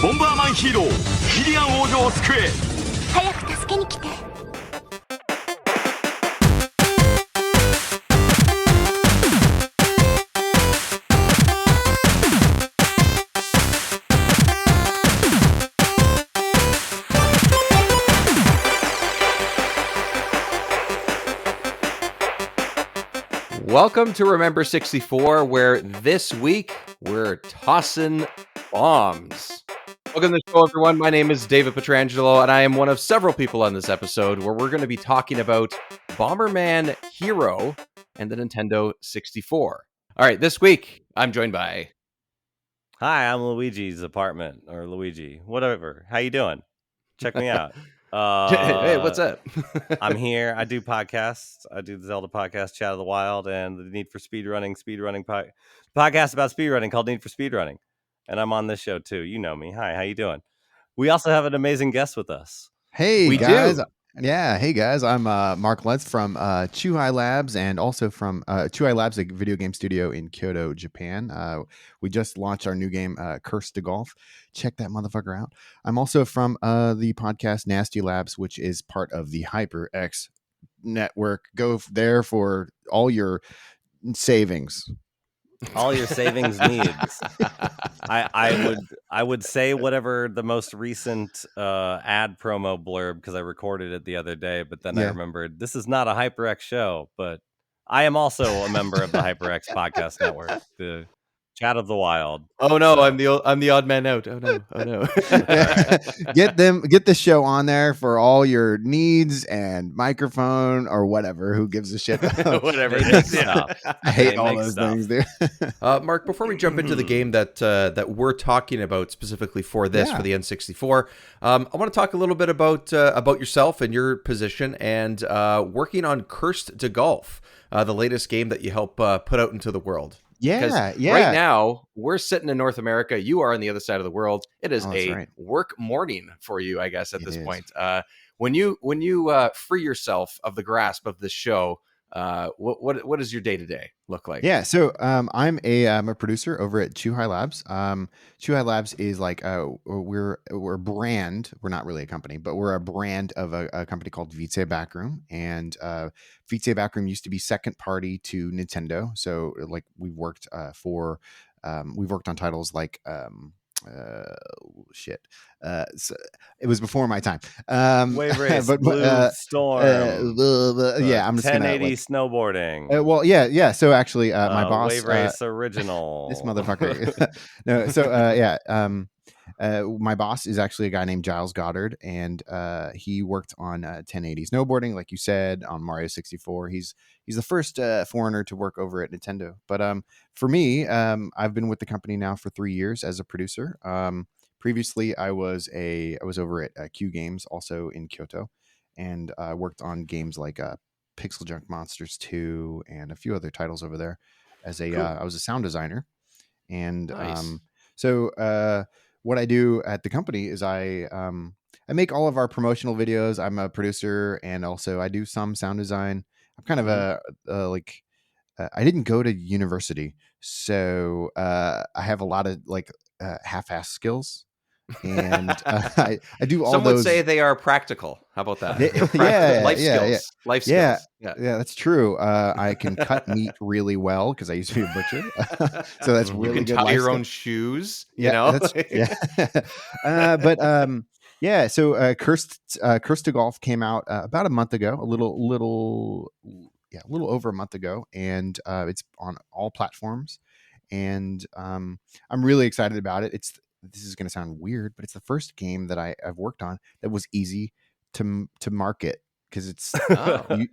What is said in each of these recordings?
ボンバーマンヒーロー、ミリアン王女を救え。早く助けに来て。Welcome to Remember 64, where this week we're tossing bombs. Welcome to the show, everyone. My name is David Petrangelo, and I am one of several people on this episode where we're going to be talking about Bomberman Hero and the Nintendo 64. All right, this week I'm joined by... Hi, I'm Luigi's apartment, or Luigi, whatever. How you doing? Check me out. Hey, what's up? I'm here. I do podcasts. I do the Zelda podcast, Chat of the Wild, and the Need for speedrunning podcast about speedrunning called Need for Speedrunning. And I'm on this show too. You know me. Hi, how you doing? We also have an amazing guest with us. Hey, We guys. do. Yeah, hey guys. I'm Mark Lentz from Chuhai Labs, and also from Chuhai Labs, a video game studio in Kyoto, Japan. We just launched our new game, Curse to Golf. Check that motherfucker out. I'm also from the podcast Nasty Labs, which is part of the HyperX network. Go there for all your savings. All your savings needs. I would say whatever the most recent ad promo blurb, because I recorded it the other day, but then I remembered this is not a HyperX show, but I am also a member of the HyperX podcast network, the Chat of the Wild. Oh no, So- I'm the odd man out. Oh no. Get the show on there for all your needs and microphone or whatever. Who gives a shit? Whatever. They make stuff. I hate They all make those stuff. things, dude. Mark, before we jump into the game that we're talking about specifically for this, for the N64, I want to talk a little bit about yourself and your position and working on Cursed to Golf, the latest game that you help put out into the world. Yeah. Right now, we're sitting in North America. You are on the other side of the world. It is right. work morning for you, I guess, at this is. point. When you free yourself of the grasp of this show, what does your day-to-day look like? Yeah, so I'm a producer over at Chuhai Labs. Chuhai Labs is like we're a brand. We're not really a company, but we're a brand of a company called Vitae Backroom. And Vitae Backroom used to be second party to Nintendo. So like we've worked on titles like so it was before my time. Wave race, but Blue Storm, yeah, I'm just 1080 snowboarding. well, yeah. So actually, my boss, Wave race original. this motherfucker. No, so my boss is actually a guy named Giles Goddard, and he worked on 1080 snowboarding, like you said, on Mario 64. He's the first foreigner to work over at Nintendo. But for me, I've been with the company now for 3 years as a producer. Previously, I was over at Q Games, also in Kyoto, and I worked on games like Pixel Junk Monsters 2 and a few other titles over there. As a I was a sound designer, and Nice. so what I do at the company is I make all of our promotional videos. I'm a producer, and also I do some sound design. I'm kind of I didn't go to university, so I have a lot of half-ass skills, and I do all Some those. would say they are practical. How about that? Life skills. Life skills. Yeah. Yeah. Yeah, that's true. I can cut meat really well because I used to be a butcher, so that's You really can good. tie life your skill. own shoes. Yeah, You know. Yeah. So Cursed to Golf came out about a month ago, a little over a month ago, and it's on all platforms. And I'm really excited about it. This is going to sound weird, but it's the first game that I've worked on that was easy to market, because it's because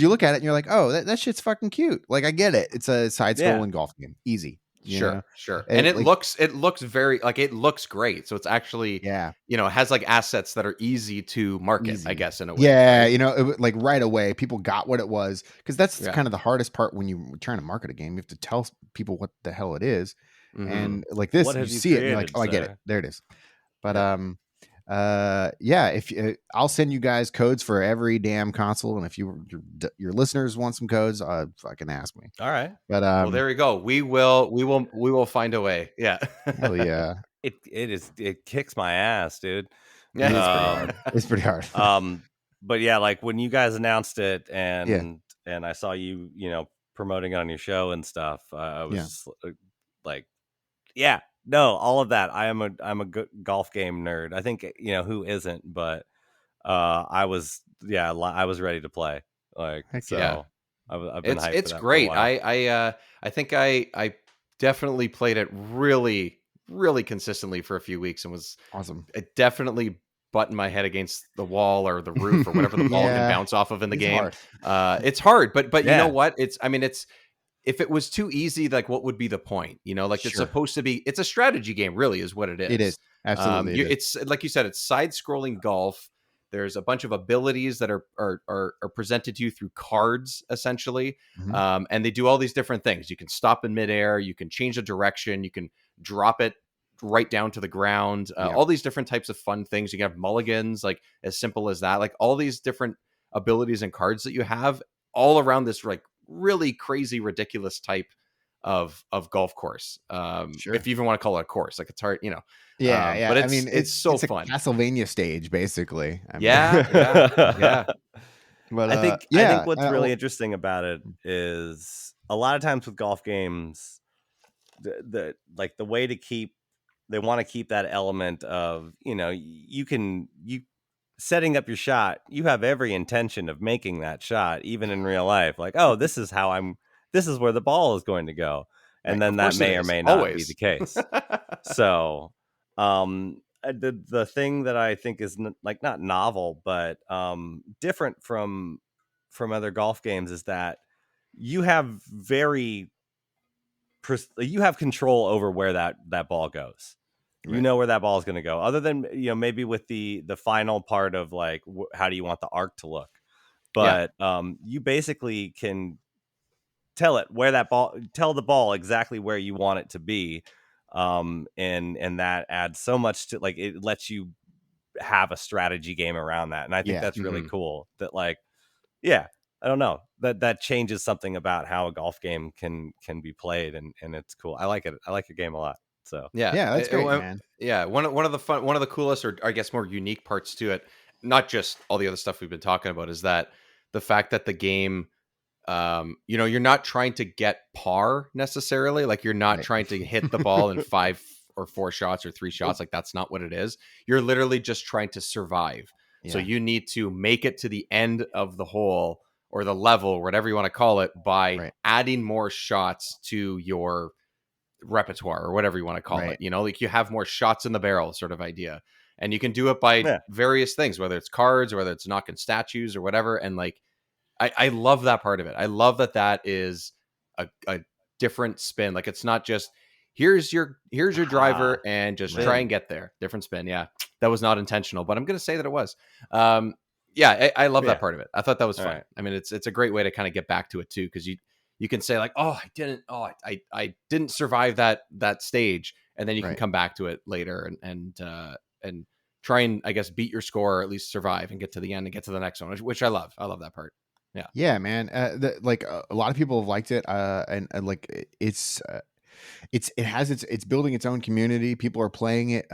you look at it and you're like, oh, that shit's fucking cute. Like, I get it. It's a side-scrolling golf game, easy. Sure. And And it looks very it looks great. So it's actually it has like assets that are easy to market, I guess, in a way. Yeah, right? like right away, people got what it was, because that's kind of the hardest part when you're trying to market a game. You have to tell people what the hell it is, Mhm. and like this, What you have you see it, and you're like, created, oh, I get sir? it. There it is. But yeah, if I'll send you guys codes for every damn console, and if your listeners want some codes, fucking ask me. All right. But Well, there we go. We will find a way. Yeah. hell yeah, It kicks my ass, dude. it is pretty hard. It's pretty hard. But yeah, like when you guys announced it Yeah. and I saw you promoting it on your show and stuff, I was just, like, yeah, no, all of that. I'm a golf game nerd. I think who isn't, but I was I was ready to play. Like, Heck so yeah. I've been hyped for It's that for a great. while. I think I definitely played it really consistently for a few weeks and was Awesome. it definitely buttoned my head against the wall or the roof or whatever the ball can Yeah, bounce off of in the it's game. hard. It's hard, but you Yeah. know what? It's if it was too easy, like what would be the point? Like it's Sure. supposed to be. It's a strategy game, really, is what it is. It is. Absolutely, it is. It's like you said, it's side-scrolling golf. There's a bunch of abilities that are presented to you through cards, essentially, Mhm. and they do all these different things. You can stop in midair, you can change the direction, you can drop it right down to the ground. Yeah. All these different types of fun things. You can have mulligans, like as simple as that. Like all these different abilities and cards that you have, all around this like really crazy, ridiculous type of golf course. Sure. If you even want to call it a course, like it's hard, Yeah, yeah. but I mean, it's so a fun. Castlevania stage, basically. I mean, Yeah. but I think yeah. what's really well, interesting about it is a lot of times with golf games, the like the way to keep they want to keep that element of you setting up your shot. You have every intention of making that shot, even in real life. Like, oh, this is where the ball is going to go, and Right, then Of that course it may or is. may not be Always. the case. So, the thing that I think is like not novel, but different from other golf games is that you have you have control over where that ball goes. You Right. know where that ball is going to go. Other than maybe with the final part of like how do you want the arc to look, but you basically can tell the ball exactly where you want it to be, and that adds so much to, like, it lets you have a strategy game around that, and I think Yeah. that's really Mhm. cool. That, like, yeah, I don't know, that changes something about how a golf game can be played, and it's cool. I like it. I like your game a lot. So Yeah. Yeah, that's great, man. Yeah. One of the coolest, or I guess more unique parts to it, not just all the other stuff we've been talking about, is that the fact that the game, you're not trying to get par necessarily. Like you're not Right. trying to hit the ball in 5 or 4 shots or 3 shots. Like that's not what it is. You're literally just trying to survive. So Yeah. you need to make it to the end of the hole or the level, whatever you want to call it, by Right. adding more shots to your repertoire or whatever you want to call Right. it. Like you have more shots in the barrel sort of idea. And you can do it by yeah, various things, whether it's cards or whether it's knocking statues or whatever. And like I love that part of it. I love that is a different spin. Like it's not just here's your driver and just Right. try and get there. Different spin. Yeah. That was not intentional, but I'm gonna say that it was. Yeah, I love Yeah. that part of it. I thought that was All fun. right. I mean, it's a great way to kind of get back to it too, because you can say like, oh, I didn't survive that stage, and then you can Right. come back to it later and try and I guess beat your score or at least survive and get to the end and get to the next one, which I love. I love that part. Yeah. Yeah, man. Like a lot of people have liked it, and like it's building its own community. People are playing it,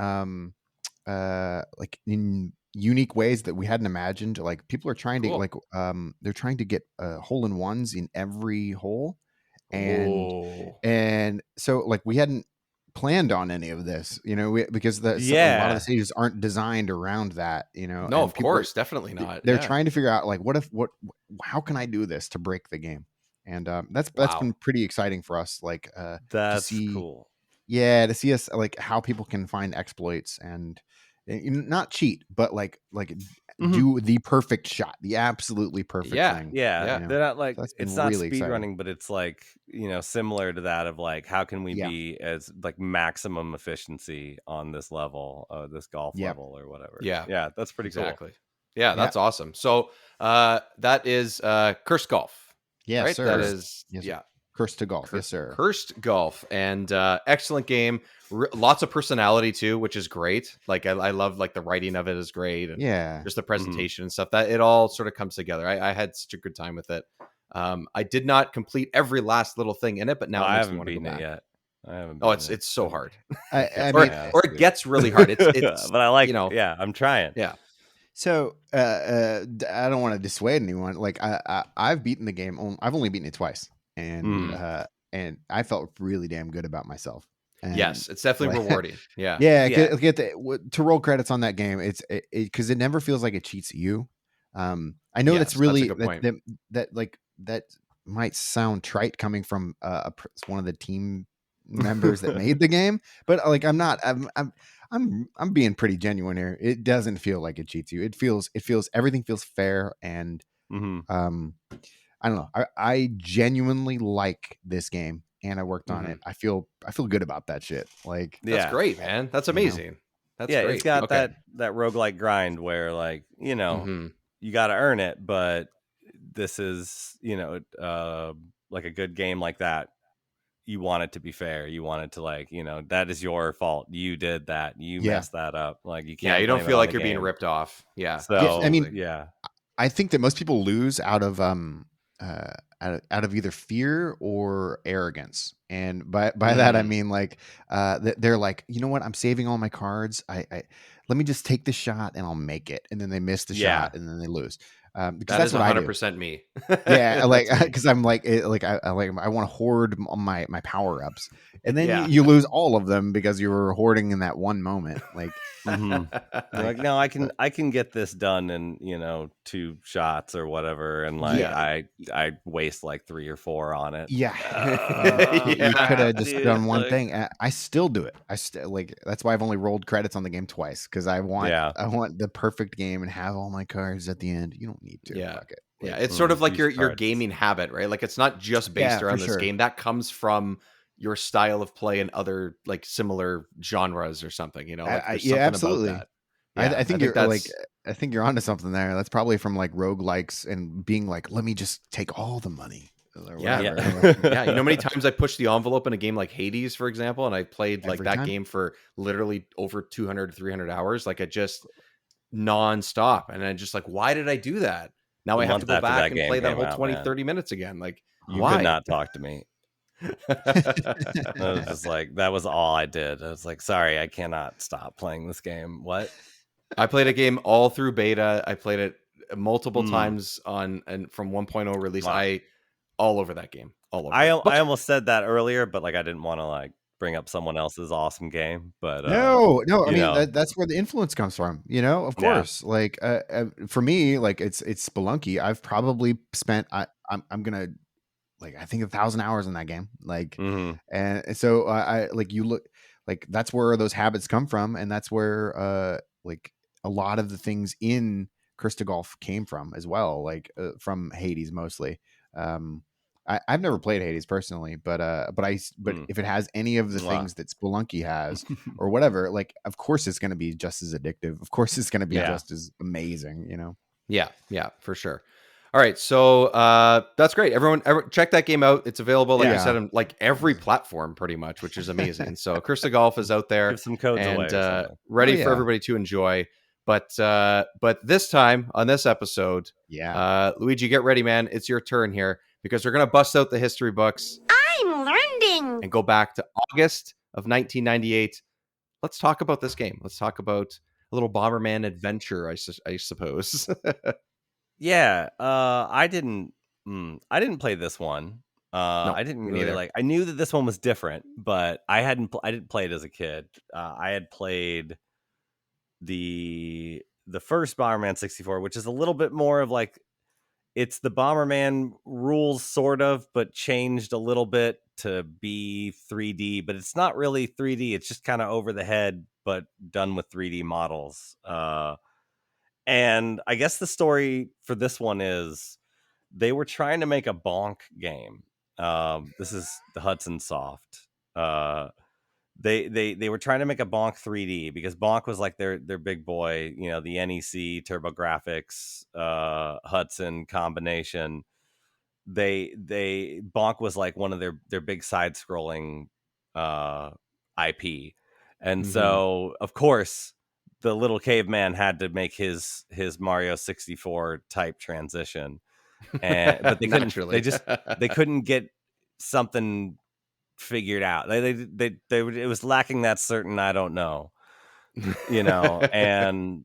like in unique ways that we hadn't imagined. Like people are trying to Cool. like they're trying to get hole in ones in every hole, and Oh. so like we hadn't planned on any of this, because a lot of Yeah. the stages aren't designed around that, No, and of people course, definitely not. they're Yeah. trying to figure out like how can I do this to break the game, and that's Wow. been pretty exciting for us, like to That's see cool. to see us like how people can find exploits and not cheat, but like Mhm. do the perfect shot, the absolutely perfect Yeah. thing. Yeah, Yeah. know? they're not like, So that's been it's not really speed exciting. running, but it's like, similar to that of like, how can we Yeah. be as like maximum efficiency on this level, this golf Yep. level or whatever. Yeah. Yeah, that's pretty Exactly. Yeah, Yeah. that's awesome. So that is Curse Golf. Yes, Right? sir. That is Yes, sir. yeah. Cursed to Golf. Yes, sir. Cursed Golf, and excellent game. Lots of personality too, which is great. Like I love like the writing of it is great, and Yeah. just the presentation and stuff. That it all sort of comes together. I had such a good time with it. I did not complete every last little thing in it, but now I it makes me haven't want to go beaten it back. yet. I haven't. Oh, it's so hard. I or mean, it gets really hard. It's but I like, you know, yeah, I'm trying. yeah. so I don't want to dissuade anyone. Like I've beaten the game. I've only beaten it twice, and I felt really damn good about myself. And Yes, it's definitely rewarding. Yeah. yeah. To roll credits on that game. It's because it never feels like it cheats you. I know that's Yes, really a good point. that might sound trite coming from one of the team members that made the game, but like I'm being pretty genuine here. It doesn't feel like it cheats you. It feels everything feels fair, and I don't know. I genuinely like this game, and I worked on it. I feel good about that shit. Like That's great, man. That's amazing. That's great. It's got that roguelike grind where, like, you know, you got to earn it, but this is, you know, like a good game like that. You want it to be fair. You want it to, like, you know, that is your fault. You did that. You messed that up. Like, you can't. Yeah, you don't blame it feel on like the you're being game. ripped off. Yeah. So I mean, yeah. I think that most people lose out of either fear or arrogance, and by that I mean like they're like, you know what, I'm saving all my cards. I let me just take the shot and I'll make it, and then they miss the shot and then they lose. Because that that's is what 100% me. Yeah, like because I'm like I want to hoard my power ups, and then you lose all of them because you were hoarding in that one moment. Like, like, no, I can get this done in, you know, 2 shots or whatever, and like I waste like 3 or 4 on it. You could have just done one thing. I still do it. I still like that's why I've only rolled credits on the game twice, because I want the perfect game and have all my cards at the end. You don't need to. Fuck it. Yeah, it's sort of like your gaming habit, right? Like, it's not just based around this game. That comes from your style of play and other like similar genres or something, you know? Like, there's something absolutely. about that. I think you're like, I think you're onto something there. That's probably from like roguelikes and being like, let me just take all the money. Yeah. You know how many times I pushed the envelope in a game like Hades, for example, and I played like that game for literally over 200 to 300 hours, like I just nonstop. And I'm just like, why did I do that? Now I have to go back and play that whole 30 minutes again. Like, you could not talk to me. I was just like, that was all I did. I was like, sorry, I cannot stop playing this game. What? I played a game all through beta. I played it multiple times from 1.0 release. Wow. All over that game. All over. I almost said that earlier, but like I didn't want to like bring up someone else's awesome game. But no, I mean that's where the influence comes from. You know, of course. Like for me, like it's Spelunky. I've probably spent I'm gonna like I think 1,000 hours in that game. Like, and so I like you look like that's where those habits come from, and that's where like a lot of the things in Cursed to Golf came from as well, like from Hades mostly. I've never played Hades personally, but if it has any of the things that Spelunky has or whatever, like of course it's going to be just as addictive. Of course it's going to be just as amazing, you know? Yeah, for sure. All right, so that's great. Everyone, check that game out. It's available, like I said, on like every platform pretty much, which is amazing. So Cursed to Golf is out there. Give some codes and away ready for everybody to enjoy. But this time on this episode, Luigi, get ready, man. It's your turn here, because we're gonna bust out the history books. I'm learning. And go back to August of 1998. Let's talk about this game. Let's talk about a little Bomberman adventure, I suppose. Yeah, I didn't play this one. No, I didn't really like. I knew that this one was different, but I didn't play it as a kid. I had played the first Bomberman 64, which is a little bit more of like, it's the Bomberman rules sort of, but changed a little bit to be 3D, but it's not really 3D. It's just kind of over the head, but done with 3D models. And I guess the story for this one is they were trying to make a Bonk game. This is the Hudson Soft. They were trying to make a Bonk 3D because Bonk was like their big boy, you know, the NEC, TurboGrafx, Hudson combination. they Bonk was like one of their big side scrolling IP, and so of course the little caveman had to make his Mario 64 type transition, and but Naturally. they couldn't get something figured out. They it was lacking that certain I don't know, and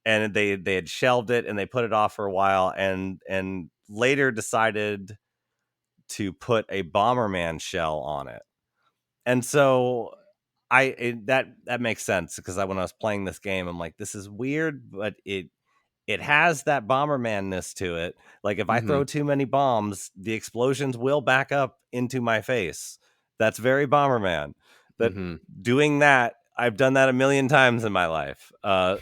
they had shelved it and they put it off for a while, and later decided to put a Bomberman shell on it. And so that makes sense, because when I was playing this game, I'm like, this is weird, but it has that Bomberman-ness to it. Like, if I throw too many bombs, the explosions will back up into my face. That's very Bomberman. But doing that, I've done that a million times in my life.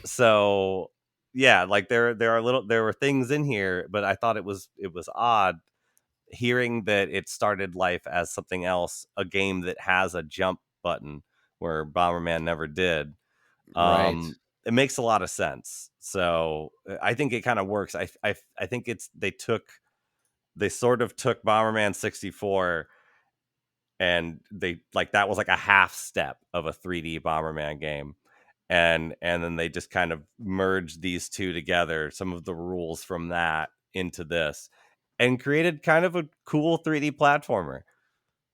So yeah, like there were things in here, but I thought it was odd hearing that it started life as something else, a game that has a jump button where Bomberman never did. Right. It makes a lot of sense. So I think it kind of works. I think they sort of took Bomberman 64 and that was like a half step of a 3D Bomberman game. And then they just kind of merged these two together, some of the rules from that into this, and created kind of a cool 3D platformer.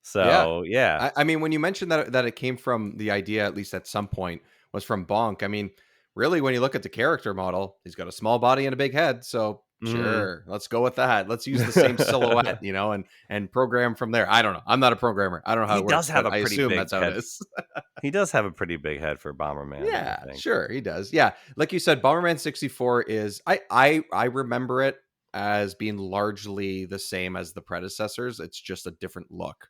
So yeah. I mean, when you mentioned that it came from the idea, at least at some point, was from Bonk. I mean, really, when you look at the character model, he's got a small body and a big head. So sure, let's go with that. Let's use the same silhouette, and program from there. I don't know. I'm not a programmer. I don't know how He it works, does have but a I pretty assume big that's how head. it is. He does have a pretty big head for Bomberman. Yeah, I think. sure, he does. Yeah, like you said, Bomberman 64 is I remember it as being largely the same as the predecessors. It's just a different look.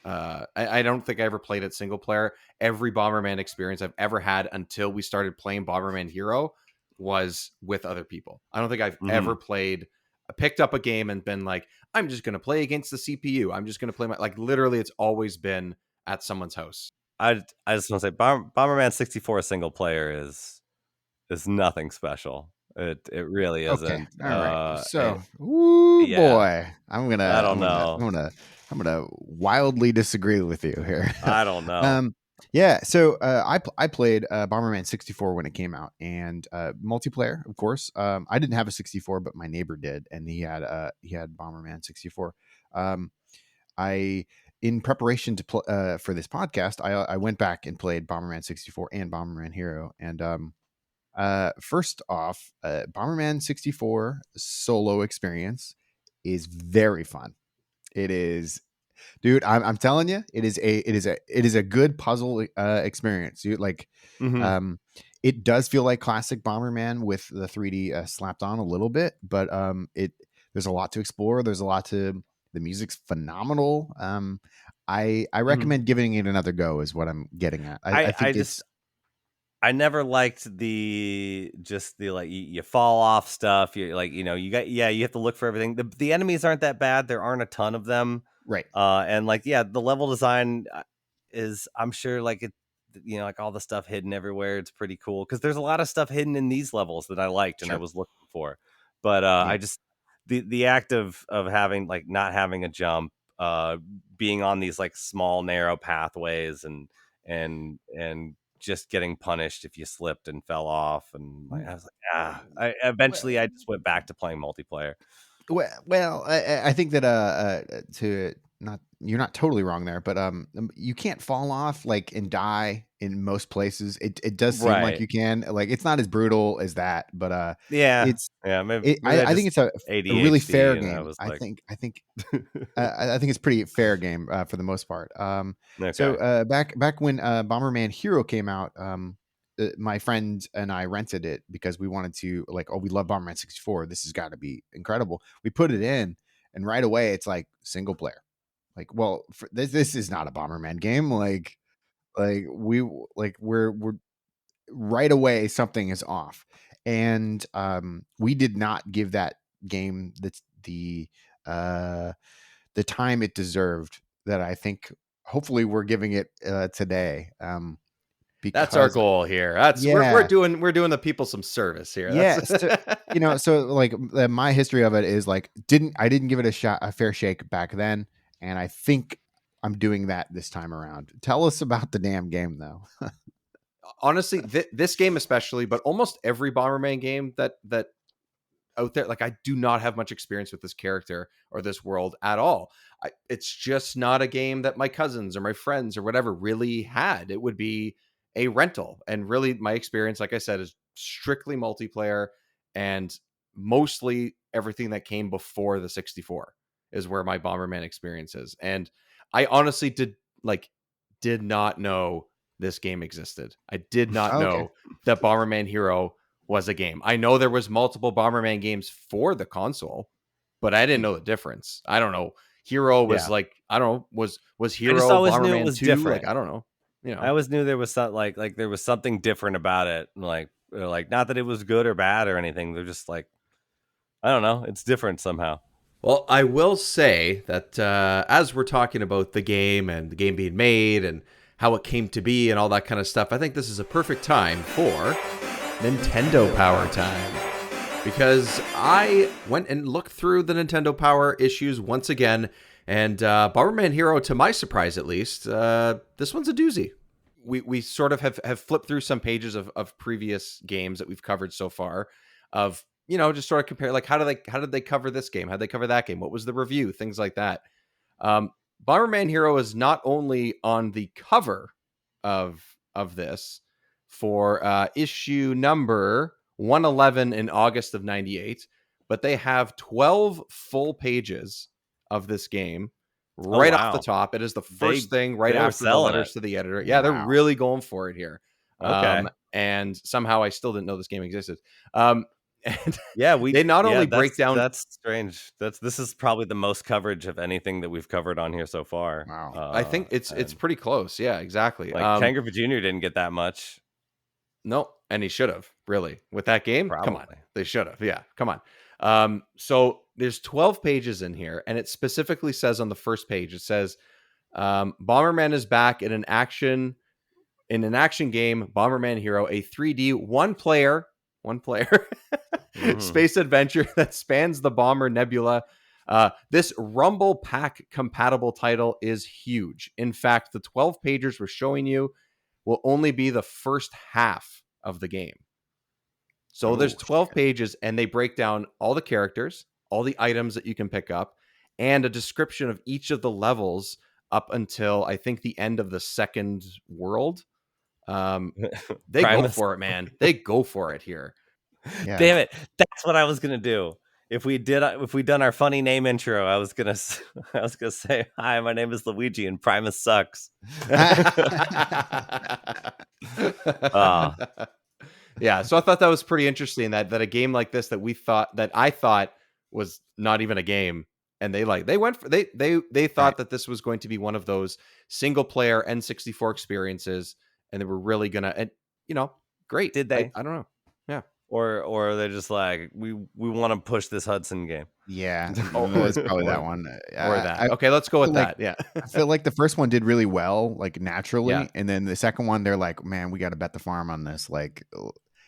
I don't think I ever played it single player. Every Bomberman experience I've ever had until we started playing Bomberman Hero was with other people. I don't think I've ever picked up a game and been like, I'm just going to play against the CPU. I'm just going to play literally it's always been at someone's house. I just want to say Bomberman 64 single player is nothing special. It really isn't. Okay. All right. So, yeah. boy, I'm know. gonna wildly disagree with you here. I don't know. Yeah. So I played Bomberman 64 when it came out, and multiplayer, of course. I didn't have a 64, but my neighbor did, and he had Bomberman 64. In preparation to for this podcast, I went back and played Bomberman 64 and Bomberman Hero, and first off, Bomberman 64 solo experience is very fun. It is, dude. I'm telling you, it is a good puzzle experience. Dude, it does feel like classic Bomberman with the 3D slapped on a little bit, but there's a lot to explore. The music's phenomenal. I recommend giving it another go. Is what I'm getting at. I think I never liked the you fall off stuff. You you have to look for everything. The enemies aren't that bad. There aren't a ton of them. Right. And the level design is, I'm sure, all the stuff hidden everywhere. It's pretty cool because there's a lot of stuff hidden in these levels that I liked and I was looking for. But I just the act of having not having a jump, being on these small narrow pathways and just getting punished if you slipped and fell off, and I was like, eventually I just went back to playing multiplayer. Well, I think that you're not totally wrong there, but you can't fall off and die in most places. It does seem like you can. It's not as brutal as that, but I think it's a really fair game. I think I think it's pretty fair game for the most part. So back when Bomberman Hero came out, my friend and I rented it because we wanted to we love Bomberman 64. This has got to be incredible. We put it in, and right away it's single player. This is not a Bomberman game. We're right away something is off, and we did not give that game the time it deserved. That I think hopefully we're giving it today. That's our because goal here. That's yeah, we're doing the people some service here. yeah. That's So like my history of it is like I didn't give it a fair shake back then, and I think I'm doing that this time around. Tell us about the damn game though. honestly this game especially, but almost every Bomberman game that out there, like I do not have much experience with this character or this world at all. It's just not a game that my cousins or my friends or whatever really had. It would be a rental, and really my experience, like I said, is strictly multiplayer, and mostly everything that came before the 64 is where my Bomberman experience is. And I honestly did not know this game existed. I did not Okay. know that Bomberman Hero was a game. I know there was multiple Bomberman games for the console, but I didn't know the difference. I don't know. Hero was Yeah. like, I don't know, was I Hero just always knew it Bomberman was 2? different. Like, I don't know. I always knew there was like there was something different about it. Like not that it was good or bad or anything. They're just like, I don't know. It's different somehow. Well, I will say that as we're talking about the game and the game being made and how it came to be and all that kind of stuff, I think this is a perfect time for Nintendo Power time. Because I went and looked through the Nintendo Power issues once again, and Bomberman Hero, to my surprise at least, this one's a doozy. We sort of have flipped through some pages of previous games that we've covered so far, of just sort of compare, like how did they cover this game, how did they cover that game, what was the review, things like that. Bomberman Hero is not only on the cover of this for issue number 111 in August of 98, but they have 12 full pages of this game right off the top. It is the first thing right after the letters to the editor. Yeah, they're really going for it here. Okay. And somehow I still didn't know this game existed. And yeah, they not only break down. That's strange. This is probably the most coverage of anything that we've covered on here so far. Wow. I think it's pretty close. Yeah, exactly. Like Ken Griffey Jr. didn't get that much. No, and he should have, really, with that game. Probably. Come on, they should have. Yeah, come on. So there's 12 pages in here, and it specifically says on the first page, it says Bomberman is back in an action game, Bomberman Hero, a 3D one player space adventure that spans the Bomber Nebula. This Rumble Pack compatible title is huge. In fact, the 12 pages we're showing you will only be the first half of the game. So there's 12 pages, and they break down all the characters, all the items that you can pick up, and a description of each of the levels up until I think the end of the second world. They go for it, man. They go for it here. Yeah. Damn it. That's what I was going to do. If we'd done our funny name intro, I was gonna say, hi, my name is Luigi and Primus sucks. Yeah, so I thought that was pretty interesting that a game like this that I thought was not even a game, and they thought that this was going to be one of those single player N64 experiences, and they were really gonna, great. Did they? I don't know. Yeah. Or they're just like, we want to push this Hudson game. Yeah. It's probably that one. Or that. Okay, let's go with that. Yeah. I feel like the first one did really well, like naturally. Yeah. And then the second one, they're like, man, we got to bet the farm on this. Like,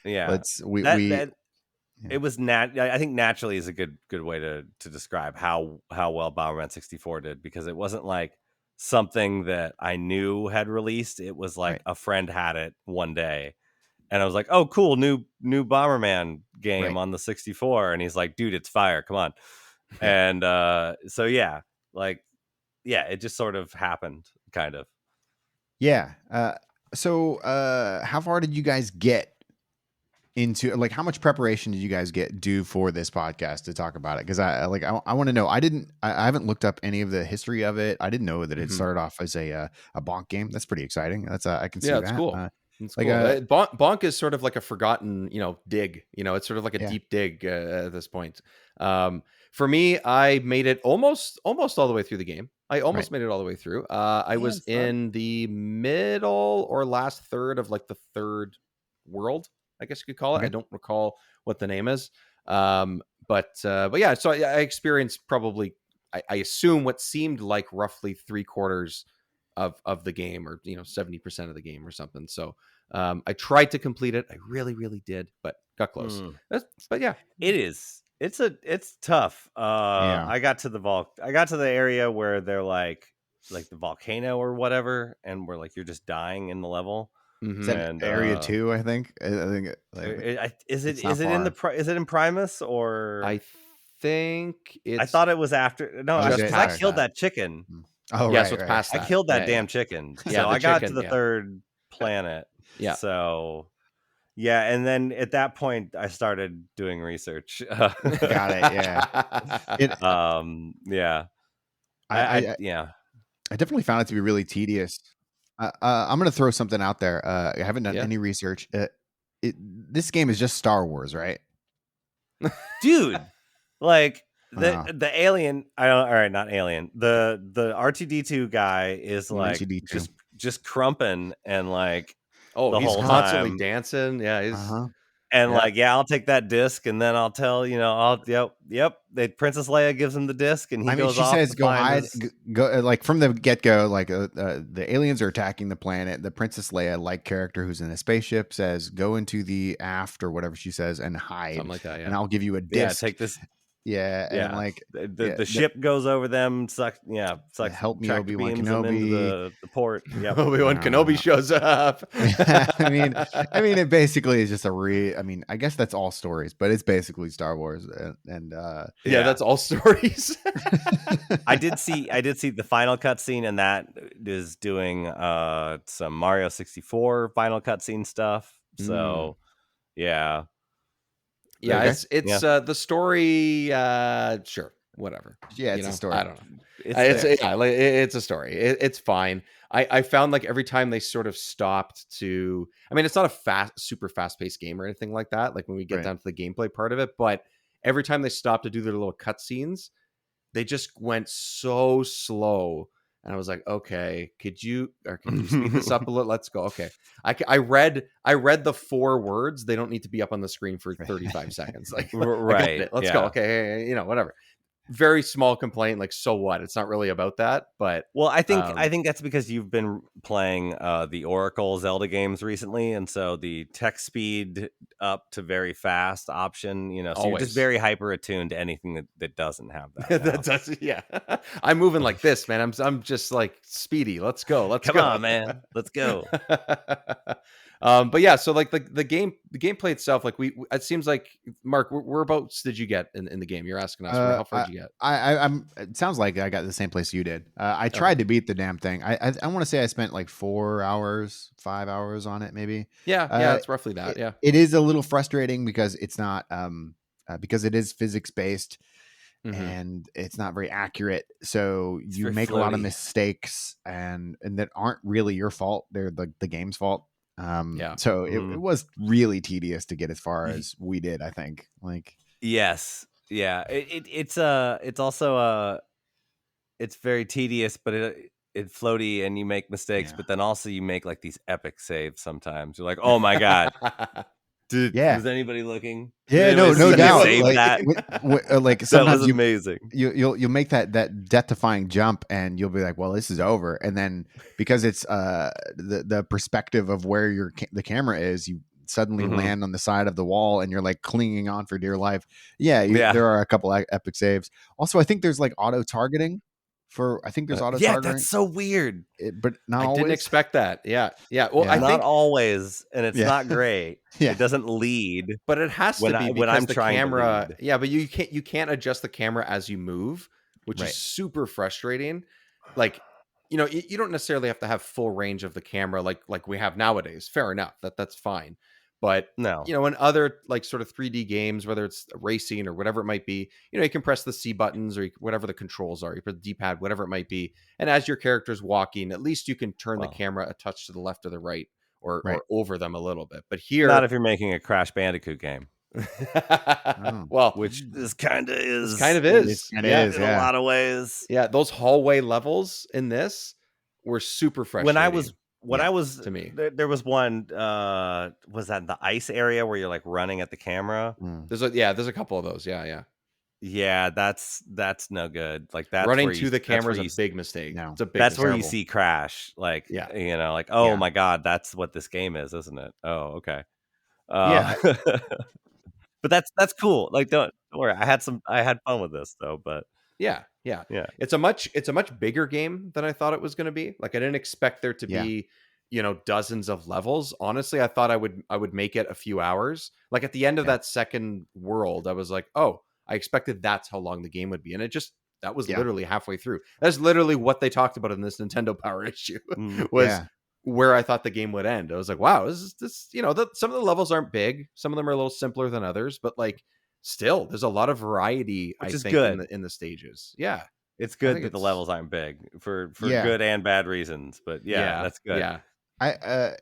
yeah. It was I think naturally is a good way to describe how well Bomberman 64 did, because it wasn't like something that I knew had released. It was like a friend had it one day. And I was like, oh, cool, new Bomberman game on the 64. And he's like, dude, it's fire. Come on. And so, yeah, it just sort of happened, kind of. Yeah. So how far did you guys get into, like, how much preparation did you guys do for this podcast to talk about it? Because I want to know. I haven't looked up any of the history of it. I didn't know that it started off as a bonk game. That's pretty exciting. That's I can see that. It's cool. It's like cool. Bonk is sort of like a forgotten, dig. It's sort of like a deep dig at this point. For me, I made it almost all the way through the game. I almost made it all the way through. I was in the middle or last third of like the third world, I guess you could call it. I don't recall what the name is. But yeah, so I experienced probably, I assume, what seemed like roughly 3/4 of the game, or 70% of the game or something. So I tried to complete it. I really, really did, but got close. But yeah, it is. It's tough. Yeah. I got to the area where they're like the volcano or whatever, and we're like you're just dying in the level. Is that And area 2? I think. is it not is it in Primus or I think it's. I thought it was after. No, Just because past I killed that. that chicken. Oh, Yeah, right, so it's right. past I that. killed that Yeah, damn yeah. chicken. Yeah, So the I got chicken, to the third planet. Yeah. So yeah, and then at that point I started doing research. Got it. Yeah. Yeah. I Yeah. definitely found it to be really tedious. I'm going to throw something out there. I haven't done Yeah. any research. This game is just Star Wars, right? Dude, like Wow. the alien, all right, not alien. The R2D2 guy is like R2D2. just crumping and like the he's whole constantly time. dancing. Yeah, he's And Yeah. like, yeah, I'll take that disc, and then I'll tell yep. Princess Leia gives him the disc, and he goes she off says, to "Go find hide." his- Go like from the get go. Like the aliens are attacking the planet. The Princess Leia like character who's in a spaceship says, "Go into the aft or whatever she says and hide." something like that. Yeah. And I'll give you a disc. take this. Yeah, Yeah, and like the ship goes over them, sucks. Help me, tractor Obi-Wan beams them into Kenobi. the port. Yeah, Obi-Wan Kenobi shows up. I mean, it basically is just I mean, I guess that's all stories, but it's basically Star Wars, and yeah, that's all stories. I did see the final cutscene, and that is doing some Mario 64 final cutscene stuff. So yeah. Yeah, Okay. it's the story. Sure, whatever. Yeah, it's a story. I don't know. It's a story. It's fine. I found like every time they sort of stopped to. I mean, it's not a super fast paced game or anything like that. Like when we get down to the gameplay part of it, but every time they stopped to do their little cutscenes, they just went so slow. And I was like, okay, could you speed this up a little? Let's go. Okay. I read the 4 words. They don't need to be up on the screen for 35 seconds. Like, right. Let's go. Okay. Whatever. Very small complaint. Like, so what? It's not really about that, but well, I think that's because you've been playing the Oracle Zelda games recently, and so the text speed up to very fast option, so you're just very hyper attuned to anything that doesn't have that. Yeah. I'm moving like this, man. I'm just like speedy. Let's go. Come on, man. Let's go. But yeah, so like the gameplay itself, like it seems like Mark, whereabouts did you get in the game? You're asking us how far did you get? I'm. It sounds like I got the same place you did. I tried to beat the damn thing. I want to say I spent like 4 hours, 5 hours on it, maybe. Yeah, it's roughly that. Yeah, it is a little frustrating because it's not because it is physics based. And it's not very accurate, so you make a lot of mistakes, and that aren't really your fault. They're the game's fault. So it was really tedious to get as far as we did, I think. Like, yes, yeah, it's also it's very tedious, but it's floaty, and you make mistakes, but then also you make like these epic saves sometimes. You're like, oh my god. Was anybody looking? Yeah, no doubt. Like sometimes that was amazing. You'll make that death-defying jump, and you'll be like, "Well, this is over." And then because it's the perspective of where the camera is, you suddenly land on the side of the wall, and you're like clinging on for dear life. There are a couple epic saves. Also, I think there's like auto targeting. There's auto targeting. Yeah, that's so weird. But not always. I didn't expect that. Yeah. Well, I not think always, and it's not great. It doesn't lead, but it has to be when I'm trying camera. To lead. Yeah, but you can't adjust the camera as you move, which is super frustrating. Like, you don't necessarily have to have full range of the camera like we have nowadays. Fair enough. That's fine. But no, in other like sort of 3D games, whether it's racing or whatever it might be, you can press the C buttons or whatever the controls are, you put the D-pad, whatever it might be. And as your character's walking, at least you can turn the camera a touch to the left or the right or over them a little bit. But here, not if you're making a Crash Bandicoot game. Well, which this kind of is. In a lot of ways. Yeah, those hallway levels in this were super frustrating. When I was to me, there was one. Was that the ice area where you're like running at the camera? There's a couple of those. Yeah. Yeah, that's no good. Like that's Running where you to the that's camera where is a you big mistake. No. It's a big that's where mistake. you see Crash. Like Yeah. like, oh Yeah. my god, that's what this game is, isn't it? Oh, okay. Yeah. But that's cool. Like don't worry. I had fun with this though, but Yeah, yeah. yeah. It's a much bigger game than I thought it was going to be. Like I didn't expect there to Yeah. be, dozens of levels. Honestly, I thought I would make it a few hours. Like at the end of Yeah. that second world, I was like, "Oh, I expected that's how long the game would be." And that was Yeah. literally halfway through. That's literally what they talked about in this Nintendo Power issue Mm. was Yeah. where I thought the game would end. I was like, "Wow, some of the levels aren't big. Some of them are a little simpler than others, but like still there's a lot of variety, I Which is think, good. in the stages." Yeah. It's I good think that the it's levels aren't big for Yeah. good and bad reasons. But yeah, yeah, that's good. yeah.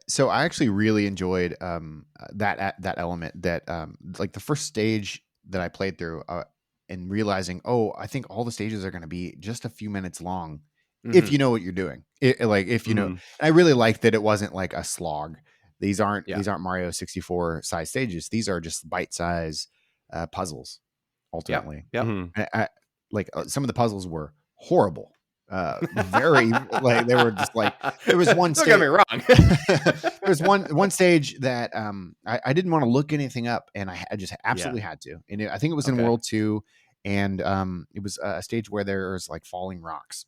So I actually really enjoyed that element that like the first stage that I played through and realizing, oh, I think all the stages are going to be just a few minutes long if Mhm. you know what you're doing. Like if you know, Mhm. I really liked that it wasn't like a slog. These aren't Yeah. Mario 64 size stages. These are just bite size puzzles. Yep. Ultimately, Yep. Mhm. like some of the puzzles were horrible. Very like they were just like there was one Don't get stage. me wrong. There was one stage that I didn't want to look anything up, and I just absolutely had to. And I think it was in Okay. World 2, and it was a stage where there's like falling rocks,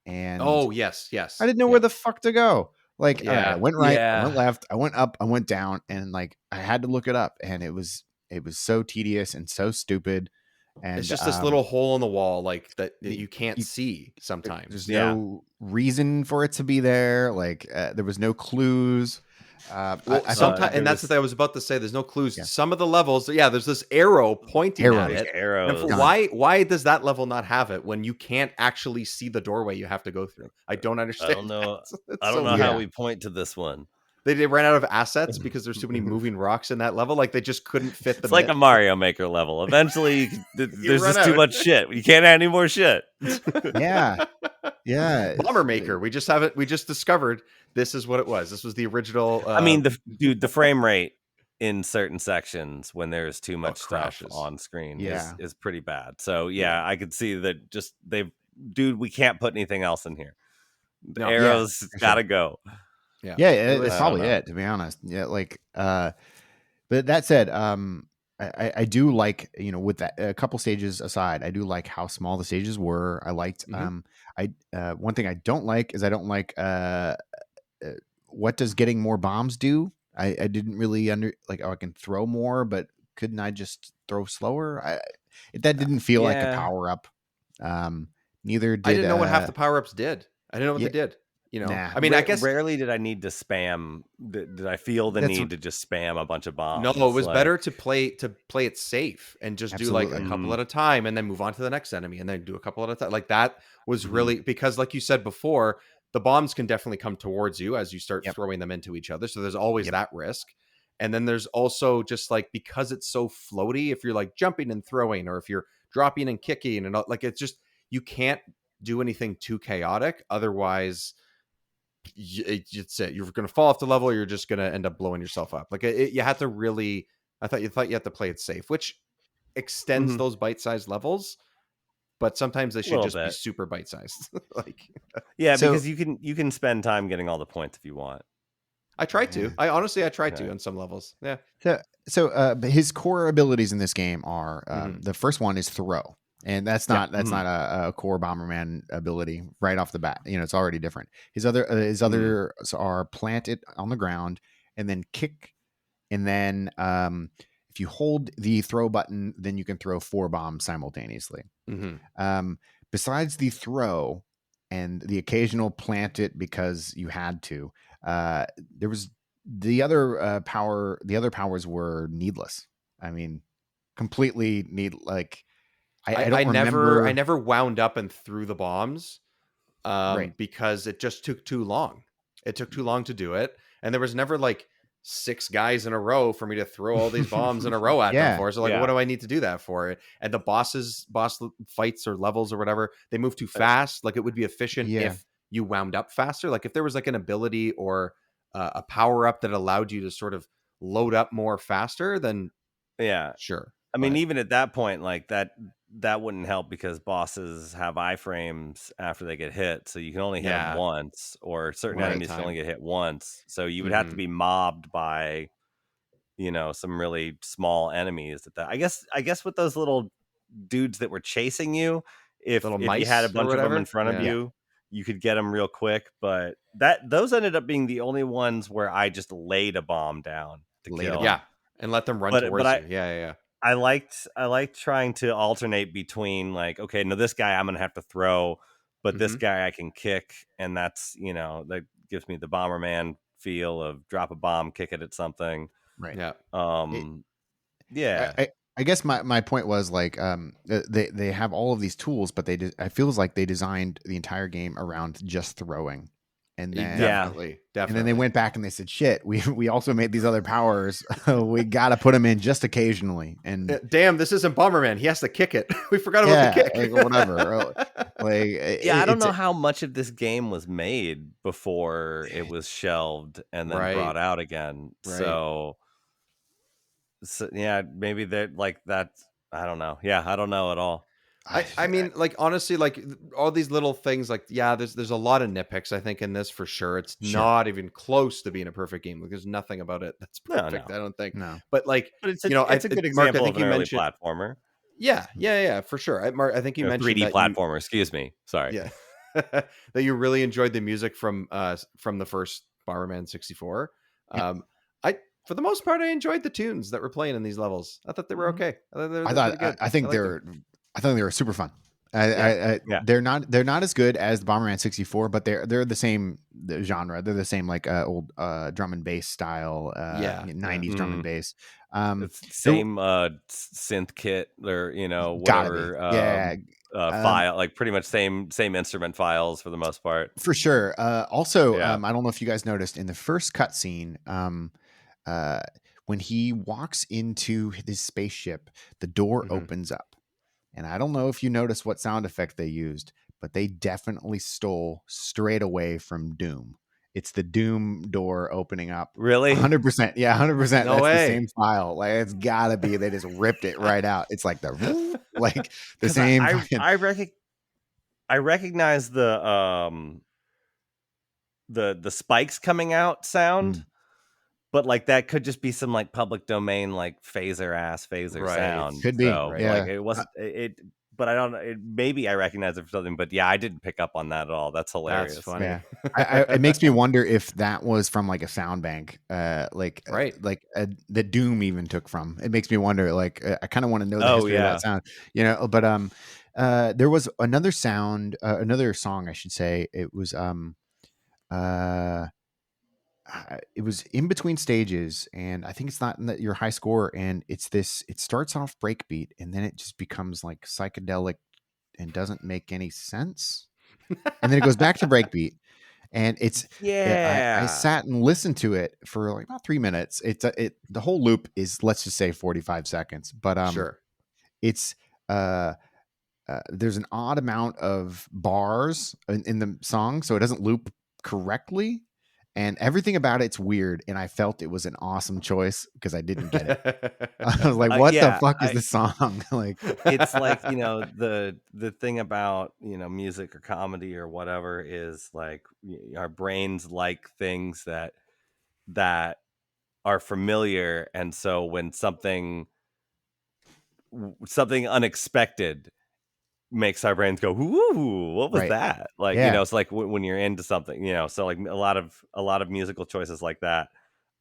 and Oh, yes, I yes. didn't know Yeah. where the fuck to go. Like, all right, I Yeah. went right, I went Yeah. left, I went up, I went down, and like I had to look it up, and it was so tedious and so stupid. It's And just this little hole in the wall like that y- you can't y- see sometimes. there's Yeah. no reason for it to be there. Like there was no clues. Well, I thought, sometimes, There and that's what was I was about to say. There's no clues. yeah, Some of the levels, yeah, there's this arrow pointing at arrows big it. And arrows. done. why does that level not have it when you can't actually see the doorway you have to go through? I don't I don't understand know. that. It's I don't so know weird. how Yeah, we point to this one. They ran out of assets because there's too many moving rocks in that level. Like they just couldn't fit It's them like a in. Mario Maker level. Eventually, You there's run just too out. much shit. You can't add any more shit. yeah, yeah. Bomber Maker. We just have it. We just discovered this is what it was. This was the original. I mean, the frame rate in certain sections when there's too much stuff crashes. on screen Yeah. is pretty bad. So Yeah. I could see that. Just we can't put anything else in here. The No. Yeah, arrows for sure. gotta go. Yeah. Yeah, It it's was. I don't probably know. it, to be honest. Yeah, like but that said, I do like, with that a couple stages aside, I do like how small the stages were. I liked Mhm. I one thing I don't like is I don't like what does getting more bombs do? I didn't really like, oh, I can throw more, but couldn't I just throw slower? That didn't feel like a Yeah. power up. Neither I did didn't know what half the power ups did. I didn't know what yeah, they did. nah. I mean, I guess Rarely did I need to spam. Did I feel the That's need to just spam a bunch of no. It bombs? was Like, better to play it safe and just do like a absolutely. couple mhm, at a time, and then move on to the next enemy, and then do a couple at a time. Like that was mhm, really because, like you said before, the bombs can definitely come towards you as you start Yep. throwing them into each other. So there's always Yep. that risk. And then there's also just like because it's so floaty, if you're like jumping and throwing, or if you're dropping and kicking, and like it's just you can't do anything too chaotic. Otherwise, it's it. You're going to fall off the level. Or you're just going to end up blowing yourself up. Like you had to really. I thought you had to play it safe, which extends mhm, those bite-sized levels. But sometimes they a should little just be bit. super bite-sized. Like Yeah, So because you can spend time getting all the points if you want. I tried yeah. to. I tried to Yeah. on some levels. Yeah. But his core abilities in this game are Hmm. the first one is throw, and that's Yeah. not a core Bomberman ability right off the bat. It's already different. His Mm. others are plant it on the ground and then kick, and then if you hold the throw button, then you can throw 4 bombs simultaneously. Hmm. Um, Besides the throw and the occasional plant it because you had to, there was the other power. The other powers were needless. I mean, completely like I I don't never remember. wound up and threw the bombs Right. because it just took too long. It took too long to do it, and there was never like 6 guys in a row for me to throw all these bombs in a row at them Yeah. for. So like, what Yeah. do I need to do that for? And the boss fights or levels or whatever, they move too fast. Like it would be efficient Yeah. if you wound up faster. Like if there was like an ability or a power up that allowed you to sort of load up more faster, then Yeah. sure. I mean, But even at that point, like that wouldn't help because bosses have iframes after they get hit, so you can only hit them once, or certain One at a enemies can only time. get hit once. So you would have to be mobbed by, some really small enemies. I guess with those little dudes that were chasing you, if Little you had a mice or bunch of them in whatever? front of Yeah. you could get them real quick. But those ended up being the only ones where I just laid a bomb down to kill. Yeah, and let them run But towards I you. Yeah. I liked trying to alternate between, like, okay, no, this guy I'm gonna have to throw, but this guy I can kick, and that's that gives me the Bomberman feel of drop a bomb, kick it at something. Right. Yeah. Yeah. I guess my point was like they have all of these tools, but I feels like they designed the entire game around just throwing, and then Definitely. and then they went back and they said, "Shit, we also made these other powers. We got to put them in just occasionally." And damn, this isn't Bomberman. He has to kick it. We forgot about the kick. like, whatever. Like, I don't know how much of this game was made before it was shelved and then brought out again. Right. So yeah, maybe they're like that. I don't know. Yeah, I don't know at all. I mean, like, honestly, like, all these little things, like, there's a lot of nitpicks, I think, in this for sure. It's not even close to being a perfect game. Like, there's nothing about it that's perfect. No. I don't think. No. But like, it's a good example of an early platformer. Yeah, for sure. Mark, I think you mentioned 3D platformer. Excuse me. Sorry. Yeah, that you really enjoyed the music from the first Bomberman 64. For the most part, I enjoyed the tunes that were playing in these levels. I thought they were okay. I think they were super fun. They're not as good as the Bomberman 64, but they're the same genre. They're the same like old drum and bass style, 90s drum and bass. Same synth kit or whatever. File, like pretty much same instrument files for the most part. For sure. Also, I don't know if you guys noticed in the first cutscene, when he walks into his spaceship, the door opens up. And I don't know if you noticed what sound effect they used, but they definitely stole straight away from Doom. It's the Doom door opening up. Really? 100%. Yeah, 100%. No That's way. the same file. Like, it's gotta be. They just ripped it right out. It's like the same. I recognize the spikes coming out sound. But like that could just be some like public domain like phaser sound. Could be. So, like it wasn't it. But I don't know. Maybe I recognize it for something. But yeah, I didn't pick up on that at all. That's hilarious. That's funny. Yeah. It makes me wonder if that was from like a sound bank, the Doom even took from. It makes me wonder. Like I kind of want to know the history of that sound. But there was another sound, another song, I should say. It was it was in between stages, and I think it's not in your high score, and it starts off breakbeat and then it just becomes like psychedelic and doesn't make any sense, and then it goes back to breakbeat, and it's I sat and listened to it for like about 3 minutes. The whole loop is, let's just say, 45 seconds, but it's there's an odd amount of bars in the song, so it doesn't loop correctly. And everything about it's weird, and I felt it was an awesome choice because I didn't get it. I was like, "What the fuck is this song?" Like, it's like the thing about music or comedy or whatever is like our brains like things that are familiar, and so when something unexpected makes our brains go, "Ooh, what was that?" Like, it's like when you're into something, so like a lot of musical choices like that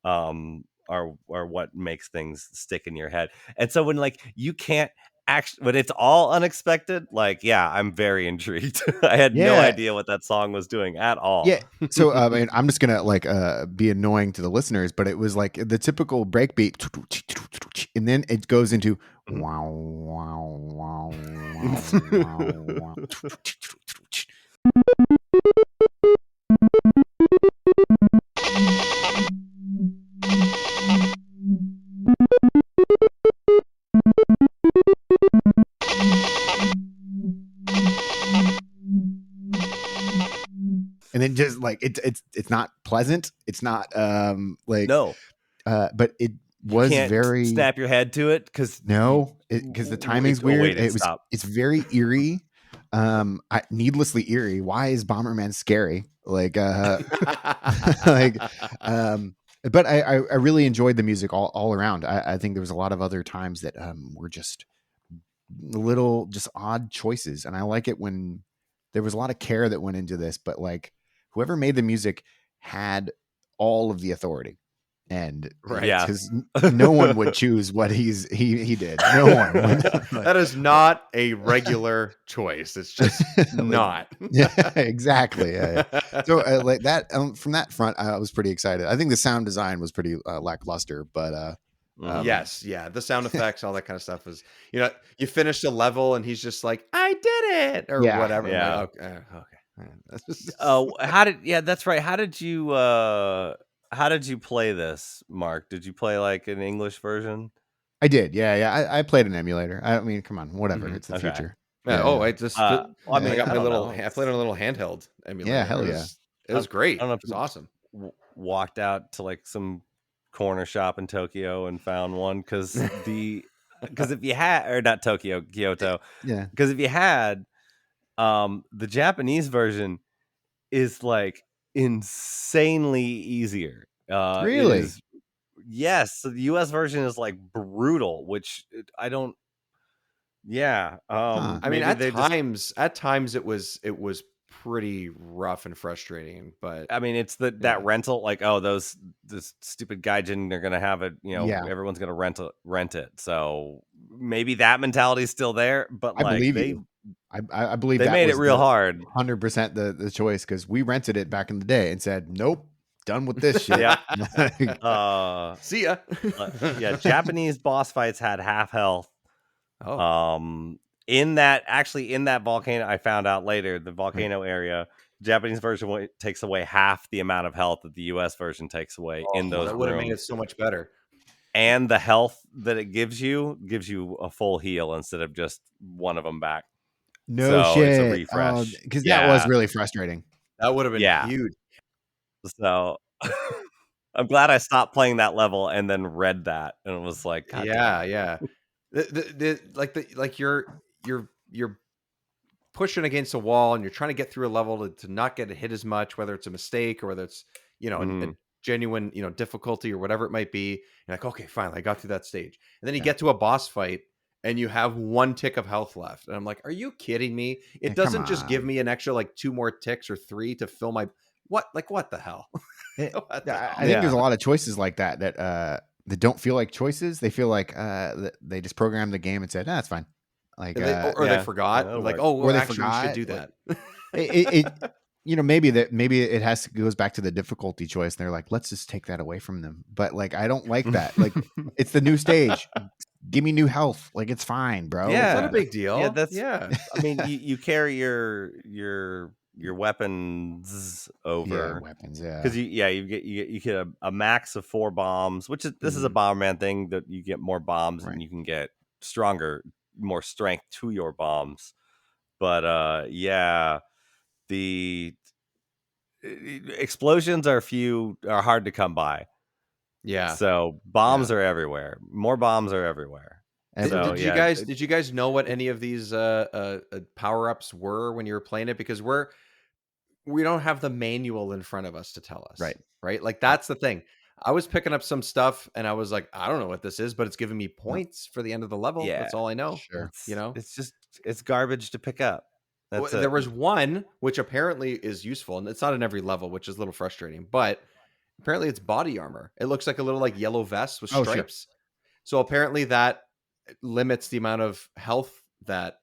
are what makes things stick in your head. And so when like you can't actually, when it's all unexpected, like, I'm very intrigued. I had no idea what that song was doing at all. Yeah. So I'm just gonna like be annoying to the listeners, but it was like the typical breakbeat, and then it goes into wow, wow, wow, wow, wow, wow. And then just like it's not pleasant. It's not like no. But You was can't very snap your head to it because because the timing's weird. Wait, It's very eerie, needlessly eerie. Why is Bomberman scary? Like, like, but I really enjoyed the music all around. I think there was a lot of other times that were just little, just odd choices, and I like it when there was a lot of care that went into this. But like, whoever made the music had all of the authority. And Right. Yeah. because no one would choose what he did. No one would. That is not a regular choice. It's just not. Yeah, exactly. So like that from that front, I was pretty excited. I think the sound design was pretty lackluster, but yes, yeah, the sound effects, all that kind of stuff is, you finished a level and he's just like, I did it, or Yeah, whatever. I'm yeah. like, okay. Oh, that's right. How did you play this, Mark? Did you play like an English version? I did. Yeah. I played an emulator. I mean, come on, whatever. Mhm. It's the Okay. future. Yeah, Yeah. I just, I mean, I got my don't little, know. I played on a little handheld emulator. Yeah, hell It yeah. was, it was great. I don't know if It was awesome. Walked out to like some corner shop in Tokyo and found one because if you had, or not Tokyo, Kyoto, Yeah. because if you had, the Japanese version is like insanely easier. It Really? is, yes. So the US version is like brutal, which I don't. Yeah. Huh. I mean, Maybe at they just. times it was pretty rough and frustrating, but I mean, it's that Yeah. rental, like, oh, this stupid gaijin, they're gonna have it, Yeah. everyone's gonna rent it. So maybe that mentality is still there, but I like believe they you. I believe they that made it was real hard. 100% the choice, because we rented it back in the day and said, nope, done with this shit. Yeah. Like, See ya. Yeah, Japanese boss fights had half health. Oh, In that volcano, I found out later, the volcano area, Japanese version takes away half the amount of health that the US version takes away in those that would have made it rooms. so much better. And the health that it gives you a full heal instead of just one of them back. no So shit. it's a refresh. Because that was really frustrating. That would have been Yeah. huge. So I'm glad I stopped playing that level and then read that and it was like, God damn. Yeah. Like you're pushing against a wall and you're trying to get through a level to not get hit as much, whether it's a mistake or whether it's a genuine difficulty or whatever it might be. You're like, okay, finally I got through that stage, and then you get to a boss fight and you have 1 tick of health left, and I'm like, are you kidding me? It Yeah, doesn't come just give on. me an extra like 2 more ticks or 3 to fill my what the hell? What the hell? I think there's a lot of choices like that that don't feel like choices. They feel like they just programmed the game and said, "Nah, it's fine." Like, Or Yeah. they forgot. That'll Like, work. oh, or well, they actually, we should forgot. do that. Maybe it goes back to the difficulty choice. And they're like, let's just take that away from them. But like, I don't like that. Like, it's the new stage. Give me new health. Like, it's fine, bro. Yeah. It's not a big deal. Yeah, I mean, you carry your weapons over. Yeah, weapons. Yeah, Because you get a max of 4 bombs, which is this is a Bomberman thing, that you get more bombs Right. and you can get more strength to your bombs. But yeah, the explosions are hard to come by. Yeah. So bombs are everywhere. More bombs are everywhere. And So, Did yeah, you guys know what any of these power ups were when you were playing it? Because we don't have the manual in front of us to tell us. Right. Like, that's the thing. I was picking up some stuff and I was like, I don't know what this is, but it's giving me points for the end of the level. Yeah, That's all I know. sure. it's garbage to pick up. That's There it. was one which apparently is useful, and it's not in every level, which is a little frustrating, but apparently it's body armor. It looks like a little like yellow vest with Oh, sure. stripes. So apparently that limits the amount of health that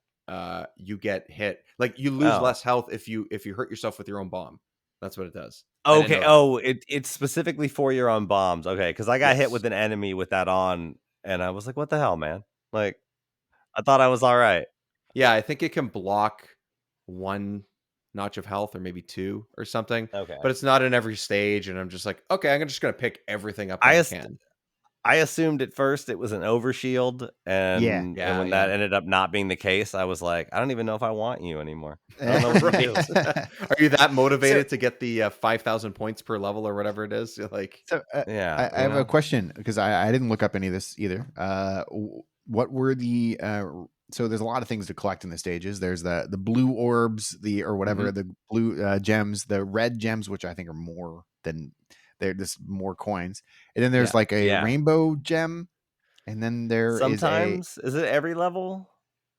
you get hit. Like, you lose less health if you hurt yourself with your own bomb. That's what it does. Okay. Oh, it's specifically for your own bombs. Okay, because I got hit with an enemy with that on, and I was like, "What the hell, man?" Like, I thought I was all right. Yeah, I think it can block 1 notch of health, or maybe 2 or something. Okay, But it's not in every stage, and I'm just like, okay, I'm just gonna pick everything up that I can. I assumed at first it was an overshield, and when that ended up not being the case, I was like, I don't even know if I want you anymore. I don't know what to do. Are you that motivated to get the 5,000 points per level or whatever it is? Like, I have a question because I didn't look up any of this either. What were the so there's a lot of things to collect in the stages. There's the blue orbs, or whatever, the blue gems, the red gems, which I think are more than they're just more coins. And then there's like a rainbow gem, and then there sometimes is it every level?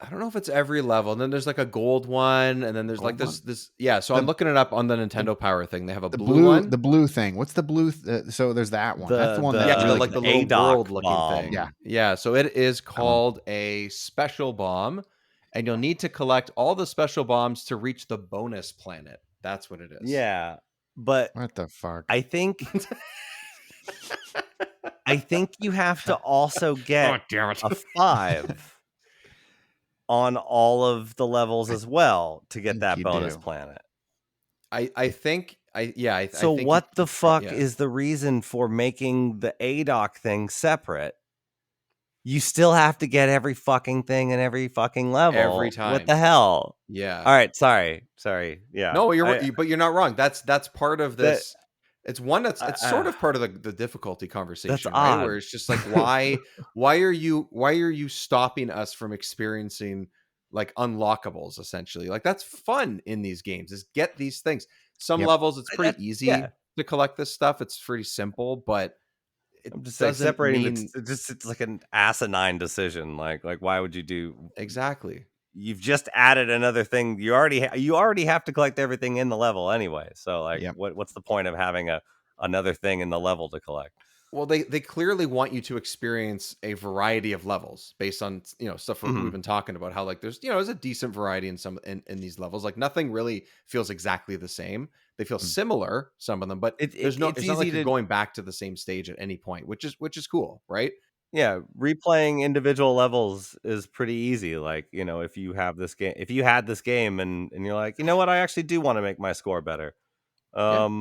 I don't know if it's every level. And then there's like a gold one, and then there's like this. So I'm looking it up on the Nintendo Power thing. They have a blue one. The blue thing. What's the blue? So there's that one. That's the one that's really like the little world looking thing. Yeah. So it is called a special bomb, and you'll need to collect all the special bombs to reach the bonus planet. That's what it is. Yeah, but what the fuck? I think you have to also get a 5 on all of the levels as well to get that bonus planet. I think. So what the fuck is the reason for making the ADOC thing separate? You still have to get every fucking thing in every fucking level every time. What the hell? Yeah. All right. Sorry. Yeah. No, but you're not wrong. That's part of this. It's one that's it's sort of part of the difficulty conversation, that's right? odd. Where it's just like, why are you stopping us from experiencing like unlockables? Essentially, like that's fun in these games. Is get these things. Some levels it's pretty easy to collect this stuff. It's pretty simple, but I'm just like separating. It's like an asinine decision. Like why would you do exactly? You've just added another thing. You already have to collect everything in the level anyway. So like, what's the point of having another thing in the level to collect? Well, they clearly want you to experience a variety of levels based on stuff we've been talking about. How like there's a decent variety in some in these levels. Like nothing really feels exactly the same. They feel similar, some of them, but it's not like you're going back to the same stage at any point, which is cool, right? Yeah, replaying individual levels is pretty easy. Like, if you had this game and you're like, you know what, I actually do want to make my score better. Why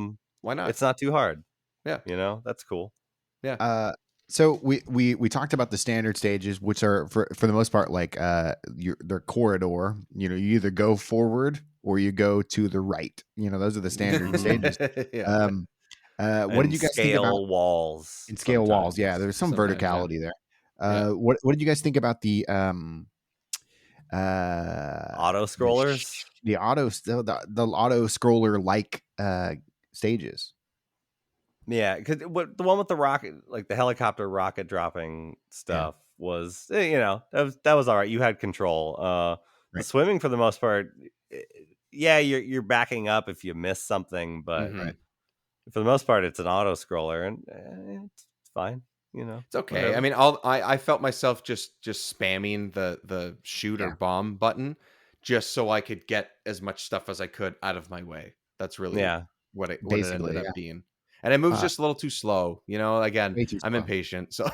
not? It's not too hard. Yeah. That's cool. Yeah. So we talked about the standard stages, which are for the most part like their corridor. You either go forward or you go to the right. Those are the standard stages. What did you guys think about walls? And scale walls, yeah. There's some verticality there. What did you guys think about the auto scrollers? The auto scroller like stages. Yeah, because the one with the rocket, like the helicopter rocket dropping stuff, was that was all right. You had control. The swimming for the most part, you're backing up if you miss something, but for the most part, it's an auto scroller, and it's fine. It's okay. Whatever. I mean, I felt myself just spamming the shoot or bomb button just so I could get as much stuff as I could out of my way. That's really what it ended up being. And it moves just a little too slow. Again, I'm impatient, so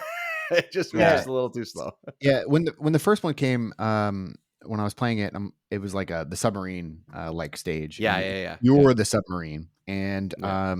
it just moves just a little too slow. Yeah, when the first one came, when I was playing it, it was like the submarine like stage. Yeah. You're the submarine, and I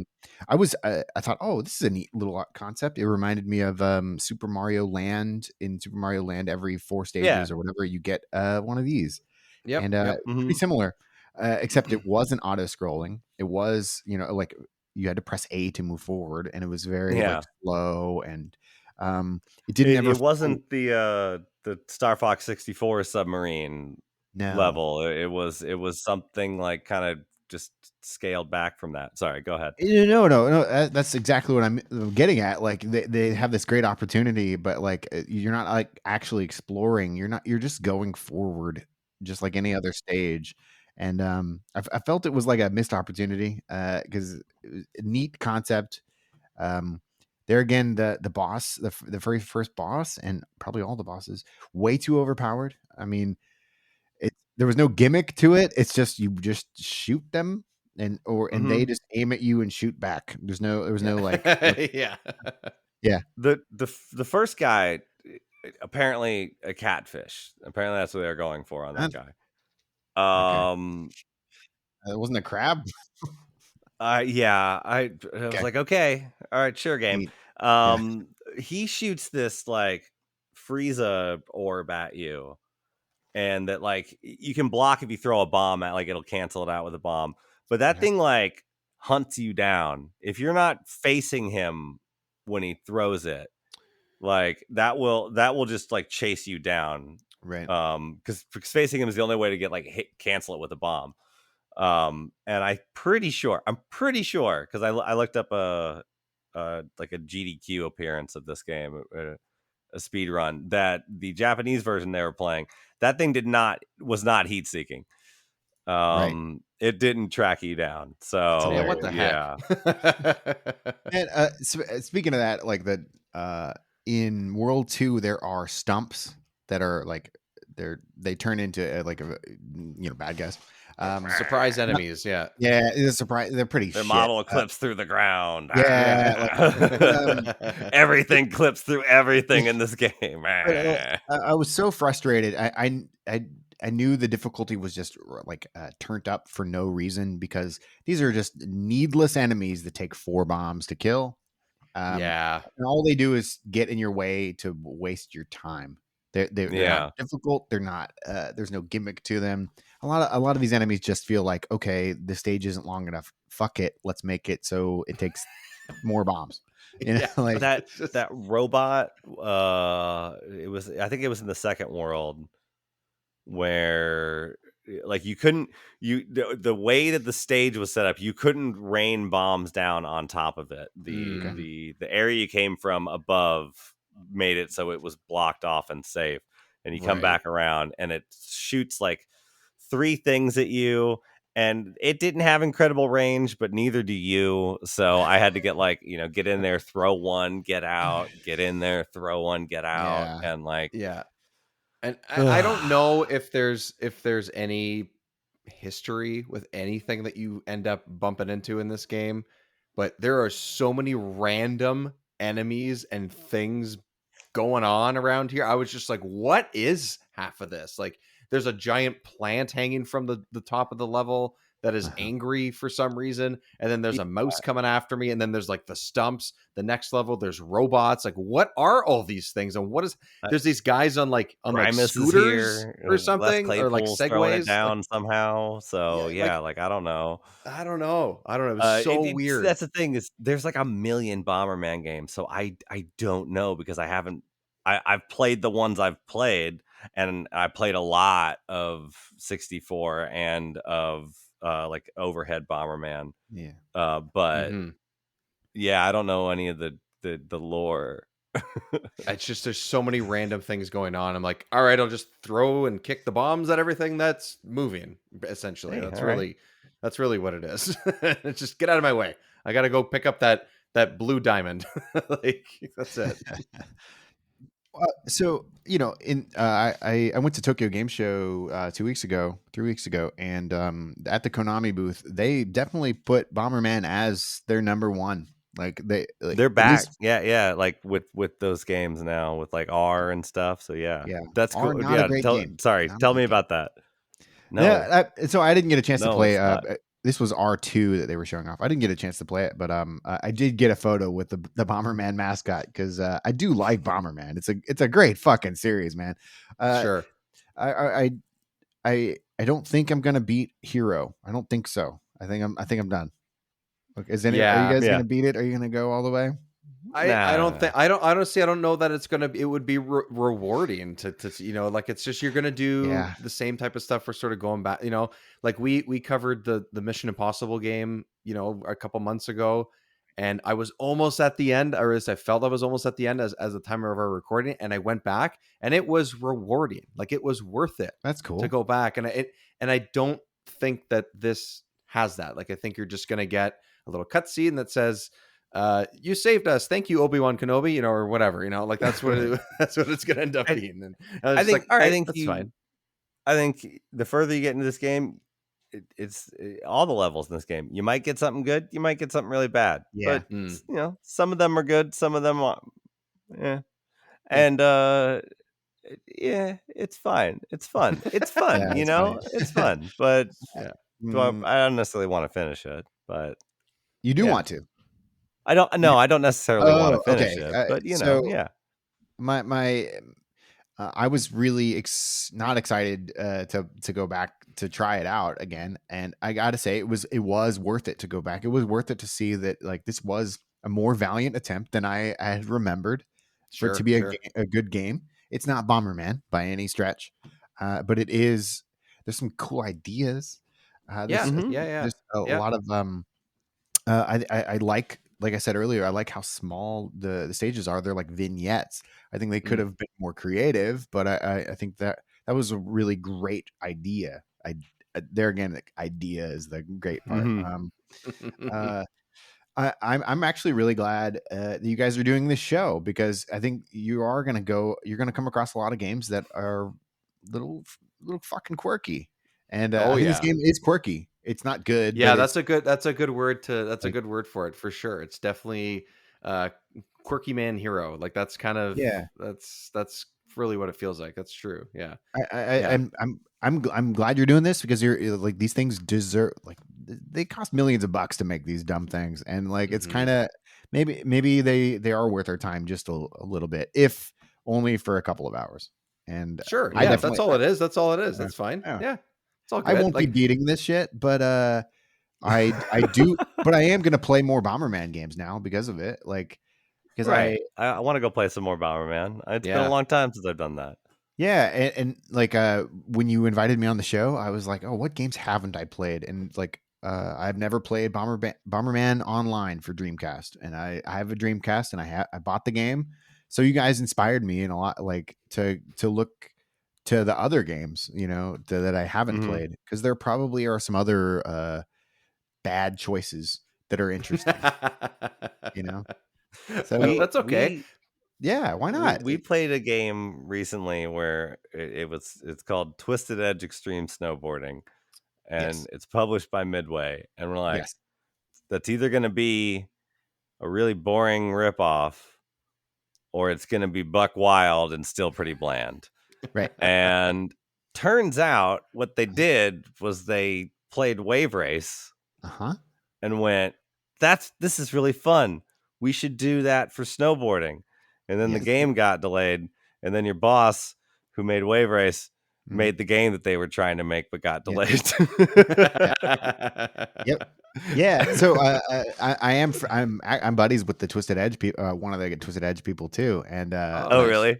thought, oh, this is a neat little concept. It reminded me of Super Mario Land. In Super Mario Land, every 4 stages or whatever, you get one of these. Yep. And pretty similar, except it wasn't auto scrolling. It was like you had to press A to move forward, and it was very like, slow, and it didn't. It wasn't the Star Fox 64 submarine level. It was something like kind of just scaled back from that. Sorry, go ahead. No. That's exactly what I'm getting at. Like they have this great opportunity, but like you're not like actually exploring. You're just going forward, just like any other stage. And I felt it was like a missed opportunity because it was a neat concept. There again, the boss, the very first boss, and probably all the bosses, way too overpowered. I mean, there was no gimmick to it. It's just you just shoot them, and they just aim at you and shoot back. There was no like yeah. The first guy, apparently a catfish. Apparently that's what they're going for on that guy. It wasn't a crab. I was like, okay, all right, sure, game. He shoots this like Frieza orb at you, and that like you can block if you throw a bomb at, like it'll cancel it out with a bomb. But that thing like hunts you down if you're not facing him when he throws it. Like that will just like chase you down, Right. because facing him is the only way to get like cancel it with a bomb. And I'm pretty sure because I looked up like a GDQ appearance of this game, a speed run, that the Japanese version they were playing, that thing was not heat seeking. It didn't track you down. So yeah, what the heck? And speaking of that, like in World 2, there are stumps that are like they turn into like bad guys. Surprise enemies, yeah. Yeah, it's a surprise. They're pretty Their shit. model clips through the ground. Yeah. Everything clips through everything in this game. I was so frustrated. I knew the difficulty was just like turned up for no reason, because these are just needless enemies that take 4 bombs to kill. Yeah. And all they do is get in your way to waste your time. They're not difficult. They're not. There's no gimmick to them. A lot of these enemies just feel like, okay, the stage isn't long enough. Fuck it, let's make it so it takes more bombs. You know, like that robot. I think it was in the second world where like the way that the stage was set up, you couldn't rain bombs down on top of it. The area you came from above made it so it was blocked off and safe, and you come back around and it shoots like 3 things at you, and it didn't have incredible range, but neither do you. So I had to get in there, throw one, get out, get in there, throw one, get out. And like, and I don't know if there's any history with anything that you end up bumping into in this game, but there are so many random enemies and things going on around here. I was just like, what is half of this? Like, there's a giant plant hanging from the top of the level that is angry for some reason, and then there's a mouse coming after me, and then there's like the stumps. The next level, there's robots. Like, what are all these things? And what is there's these guys on like scooters or something, or like segways it down somehow. So like I don't know. It was so weird. That's the thing, is there's like a million Bomberman games, so I don't know, because I've played the ones I've played, and I played a lot of 64 and of like Overhead Bomberman. But I don't know any of the lore. It's just there's so many random things going on. I'm like, all right, I'll just throw and kick the bombs at everything that's moving. Essentially, that's really what it is. Just get out of my way. I got to go pick up that blue diamond. Like, that's it. So I went to Tokyo Game Show 3 weeks ago, and at the Konami booth, they definitely put Bomberman as their number one. Like they're back, like with those games now with like R and stuff. So that's R, cool. not a great game. Tell me about that. No, so I didn't get a chance to play. This was R2 that they were showing off. I didn't get a chance to play it, but I did get a photo with the Bomberman mascot, because I do like Bomberman. It's a great fucking series, man. Sure. I don't think I'm gonna beat Hero. I don't think so. I think I'm done. Okay, are you guys gonna beat it? Are you gonna go all the way? I don't know that it's gonna be. It would be rewarding to like, it's just you're gonna do the same type of stuff. We're sort of going back, like we covered the Mission Impossible game, a couple months ago, and I was almost at the end, or as I felt I was almost at the end as the time of our recording, and I went back, and it was rewarding. Like, it was worth it. That's cool to go back, and I don't think that this has that. Like, I think you're just gonna get a little cutscene that says, you saved us, thank you, Obi-Wan Kenobi, or whatever, like that's what that's what it's gonna end up being. And I think all right, that's fine. I think the further you get into this game, it's all the levels in this game, you might get something good, you might get something really bad, but some of them are good, some of them are and it's fine, it's fun it's fun, but I don't necessarily want to finish it, but you do want to. I don't necessarily want to Oh, finish okay. it, but So yeah. my I was really not excited to go back to try it out again, and I got to say it was worth it to go back. It was worth it to see that like this was a more valiant attempt than I had remembered for it to Sure, be sure. a good game. It's not Bomberman by any stretch, but it is. There's some cool ideas. Yeah, Mhm. yeah. There's a lot of I like I said earlier, I like how small the stages are. They're like vignettes. I think they could Mm. have been more creative, but I think that was a really great idea. There again, the idea is the great part. Mhm. Uh, I'm actually really glad that you guys are doing this show because I think you're gonna come across a lot of games that are little fucking quirky, and Oh I think this yeah. game is quirky. It's not good, but Yeah, it's that's a good word to that's a like good word for it for sure. It's definitely uh Quirky Man Hero. Like that's kind of yeah. that's really what it feels like. That's true. Yeah. I Yeah. I'm glad you're doing this because you're like these things deserve like they cost millions of bucks to make these dumb things and like it's Hmm. kind of maybe they are worth our time just a little bit if only for a couple of hours and Sure. I Yeah, if that's definitely all it is, that's all it is. uh, That's fine. yeah. Yeah. It's all I good. won't be Like beating this shit but I do but I am gonna play more Bomberman games now because of it like because Right. I want to go play some more Bomberman. It's been a yeah. long time since I've done that. yeah, and like when you invited me on the show, I was like, "Oh, what games haven't I played?" And like I've never played Bomberman Online for Dreamcast, and I have a Dreamcast, and I bought the game. So you guys inspired me in a lot, like to look to the other games, that I haven't Mhm. played because there probably are some other bad choices that are interesting, you know. So We That's okay. we yeah, why we not? we played a game recently where it's called Twisted Edge Extreme Snowboarding, and Yes, it's published by Midway, and we're like, yes, that's either going to be a really boring ripoff or it's going to be buck wild and still pretty bland. right. And turns out what they did was they played Wave Race Uh huh. and went, this is really fun. We should do that for snowboarding. And then the Yes. game got delayed. And then your boss, who made Wave Race, Mhm. made the game that they were trying to make but got Yeah. delayed. Yeah. Yep. Yeah. So I'm buddies with the Twisted Edge people. One of the Twisted Edge people too, and Oh, Oh, nice. really?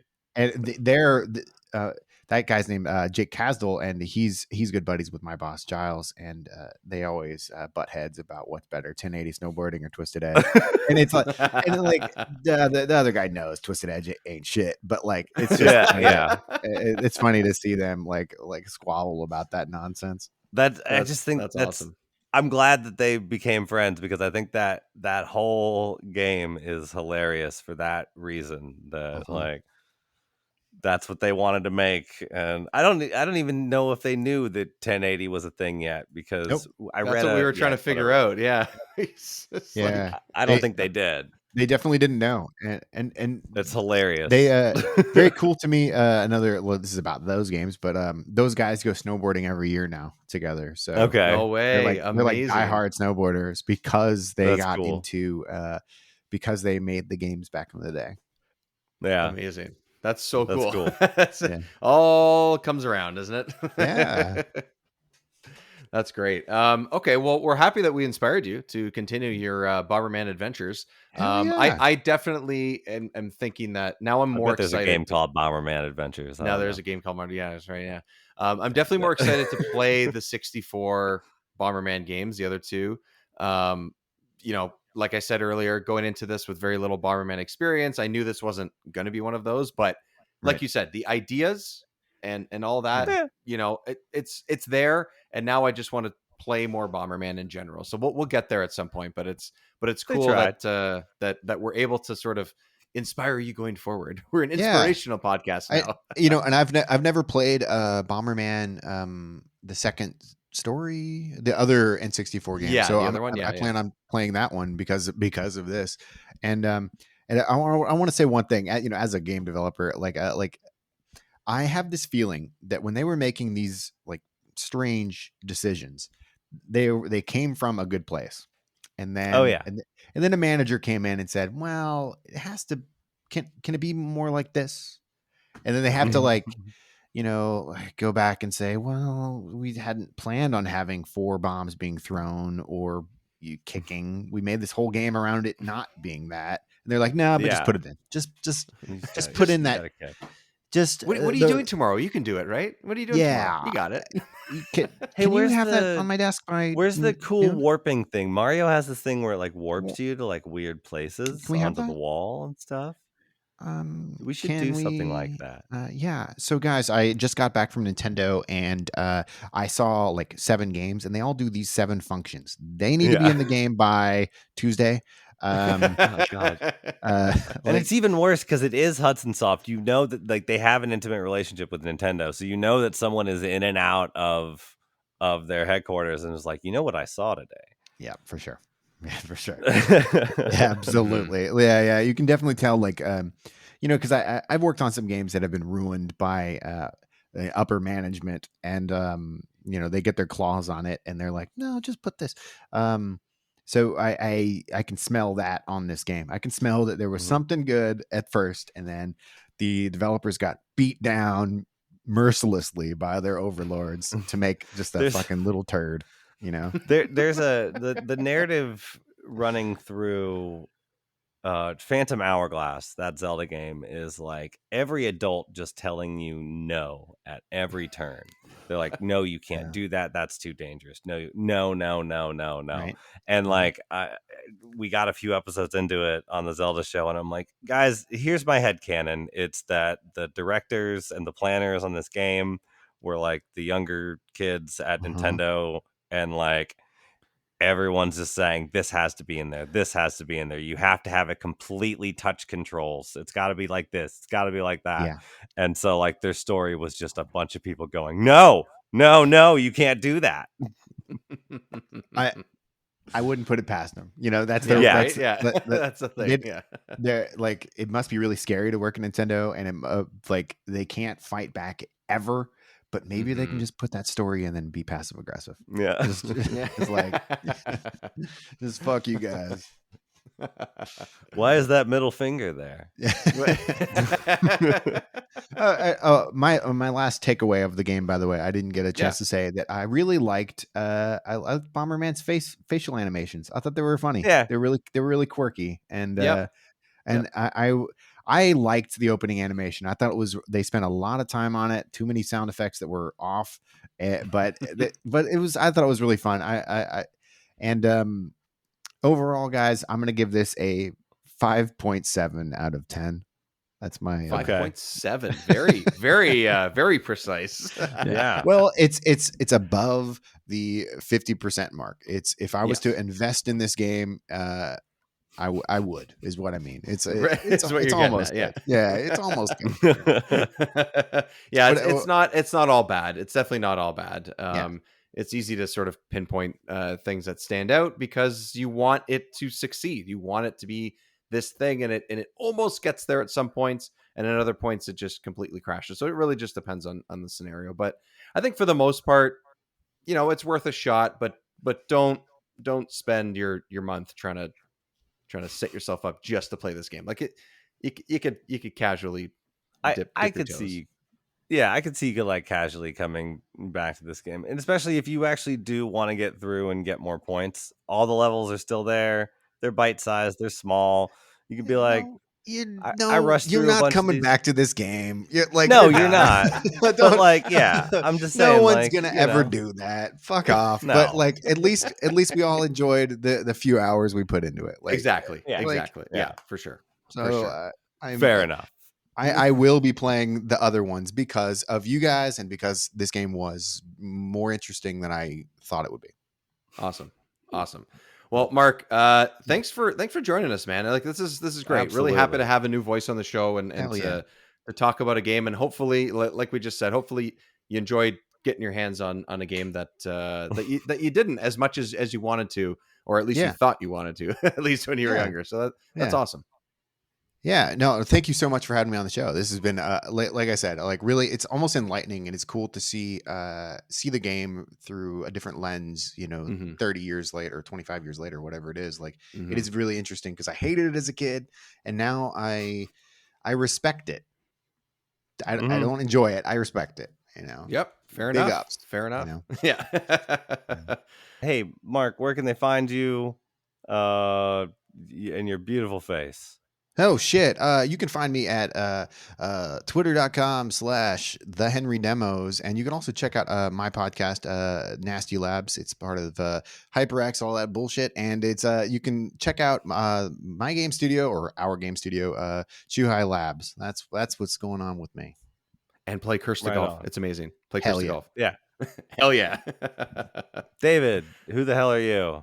uh, that guy's named Jake Casdell, and he's good buddies with my boss Giles, and they always butt heads about what's better, 1080 snowboarding or Twisted Edge, and it's like, and then like the other guy knows Twisted Edge ain't shit, but like it's just Yeah, funny yeah. it's funny to see them like squabble about that nonsense. I just think That's awesome. I'm glad that they became friends because I think that whole game is hilarious for that reason. That Uh-huh. like that's what they wanted to make, and I don't even know if they knew that 1080 was a thing yet Nope. because I That's read what we a were trying yeah to figure whatever. out. Yeah. It's like Yeah. I don't They think they did. they definitely didn't know. And It's they hilarious. very cool to me. Another well, this is about those games, but those guys go snowboarding every year now together. So Okay, no way. they're like Amazing. diehard snowboarders because they that's got cool. into because they made the games back in the day. Yeah, Amazing. That's so that's cool. cool. Yeah. All comes around, isn't Yeah. it? That's great. Okay, well, we're happy that we inspired you to continue your Bomberman adventures. Hell I, yeah. I definitely am thinking that now I'm I more bet there's a game excited to. called Bomberman Adventures. I Now don't there's know. a game called Mario. Yeah, that's right. Yeah, I'm definitely more excited to play the 64 Bomberman games. The other two, um, like I said earlier, going into this with very little Bomberman experience, I knew this wasn't going to be one of those. But like Right. you said, the ideas and all that, Yeah. Yeah, it's there. And now I just want to play more Bomberman in general. So we'll get there at some point. But it's they cool tried. that we're able to sort of inspire you going forward. We're an Yeah. inspirational podcast I now. and I've never played Bomberman the second story, the other N64 game. Yeah, So the other one. I Yeah, yeah. plan on playing that one because of this. And I want to say one thing, as a game developer, like I have this feeling that when they were making these like strange decisions, they came from a good place. and Oh then yeah. and then a manager came in and said, well, it has to, can it be more like this? And then they have to like, go back and say, well, we hadn't planned on having 4 bombs being thrown or you kicking. We made this whole game around it not being that. And they're like, no, but just put it in. Just put in that. Just What are you doing tomorrow? You can do it, right? What are you doing tomorrow? You got it. Can you have that on my desk by Where's the cool noon? warping thing? Mario has this thing where it like warps you to like weird places Can we have onto the that? wall and stuff. We should Can do something like we? that. Yeah. So, guys, I just got back from Nintendo, and I saw like 7 games, and they all do these 7 functions. They need to be in the game by Tuesday. Oh god. And it's even worse because it is Hudson Soft. You know that like they have an intimate relationship with Nintendo, so you know that someone is in and out of their headquarters and is like, you know what I saw today. Yeah, for sure. Yeah, for sure. Absolutely. Yeah. You can definitely tell, like, because I've worked on some games that have been ruined by the upper management, and they get their claws on it, and they're like, no, just put this. So I can smell that on this game. I can smell that there was something good at first, and then the developers got beat down mercilessly by their overlords to make just a fucking little turd. There's the narrative running through Phantom Hourglass, that Zelda game, is like every adult just telling you no at every turn. They're like, no, you can't do that. That's too dangerous. No. Right. And like, we got a few episodes into it on the Zelda show, and I'm like, guys, here's my headcanon. It's that the directors and the planners on this game were like the younger kids at Nintendo, and like everyone's just saying this has to be in there. This has to be in there. You have to have it completely touch controls. It's got to be like this. It's got to be like that. Yeah. And so like their story was just a bunch of people going, no, you can't do that. I wouldn't put it past them. That's their, that's the thing. They're like, it must be really scary to work at Nintendo, and like they can't fight back ever. But maybe they can just put that story in and be passive aggressive. Yeah, it's like, just fuck you guys. Why is that middle finger there? My last takeaway of the game, by the way, I didn't get a chance to say that I really liked. I liked Bomberman's facial animations. I thought they were funny. Yeah, they were really quirky, and I liked the opening animation. I thought they spent a lot of time on it. Too many sound effects that were off, but it was. I thought it was really fun. Overall, guys, I'm going to give this a 5.7 out of 10. That's my 5.7. Very, very, very precise. Yeah. Well, it's above the 50% mark. It's, if I was to invest in this game, I would, is what I mean. It's almost good. Yeah, it's almost good. Yeah, it's not all bad. It's definitely not all bad. It's easy to sort of pinpoint things that stand out because you want it to succeed. You want it to be this thing, and it almost gets there at some points, and at other points it just completely crashes. So it really just depends on the scenario. But I think for the most part, it's worth a shot. But don't spend your month trying to set yourself up just to play this game. Like you could casually dip I your could toes. see. Yeah, I could see you like casually coming back to this game. And especially if you actually do want to get through and get more points. All the levels are still there. They're bite-sized, they're small. You could be like, I rushed through a bunch of these. You're not coming back to this game. You're not. But like, yeah, I'm just saying. No one's gonna ever do that. Fuck off. No. But like, at least we all enjoyed the few hours we put into it. Like, exactly. Yeah. Exactly. Yeah, for sure. So for sure. Fair enough. I will be playing the other ones because of you guys and because this game was more interesting than I thought it would be. Awesome. Well, Mark, thanks for joining us, man. Like this is great. Absolutely. Really happy to have a new voice on the show and to talk about a game, and hopefully, like we just said, hopefully you enjoyed getting your hands on a game that you didn't as much as you wanted to, or at least you thought you wanted to, at least when you were younger. So that's awesome. Yeah, no, thank you so much for having me on the show. This has been, like I said, like really, it's almost enlightening, and it's cool to see the game through a different lens. 30 years later, 25 years later, whatever it is. Like, it is really interesting because I hated it as a kid, and now I respect it. I don't enjoy it. I respect it. Yep. Fair Big enough. ups. Fair enough. Yeah. Hey, Mark, where can they find you? And your beautiful face. Oh shit. You can find me at twitter.com/thehenrydemos, and you can also check out my podcast, Nasty Labs. It's part of HyperX, all that bullshit, and it's you can check out my game studio, or our game studio, Chuhai Labs. That's what's going on with me. And play Curse to Golf. It's amazing. Play Hell Curse to yeah. Golf. Yeah. Hell yeah. David, who the hell are you?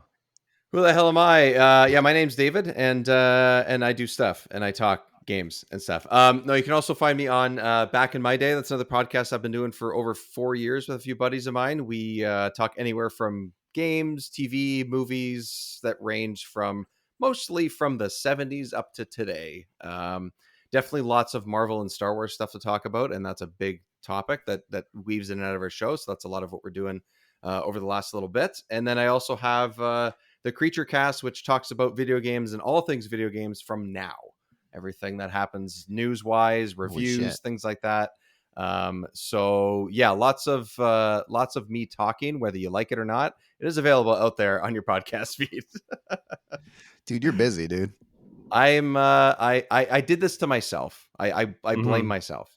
Who the hell am I? Yeah, my name's David, and I do stuff, and I talk games and stuff. No, you can also find me on Back in My Day. That's another podcast I've been doing for over 4 years with a few buddies of mine. We talk anywhere from games, TV, movies that range from mostly from the 70s up to today. Definitely lots of Marvel and Star Wars stuff to talk about, and that's a big topic that weaves in and out of our show. So that's a lot of what we're doing over the last little bit. And then I also have the Creature Cast, which talks about video games and all things video games from now. Everything that happens news-wise, reviews, things like that. So yeah, lots of me talking, whether you like it or not. It is available out there on your podcast feed. Dude, you're busy, dude. I'm I did this to myself. I blame myself.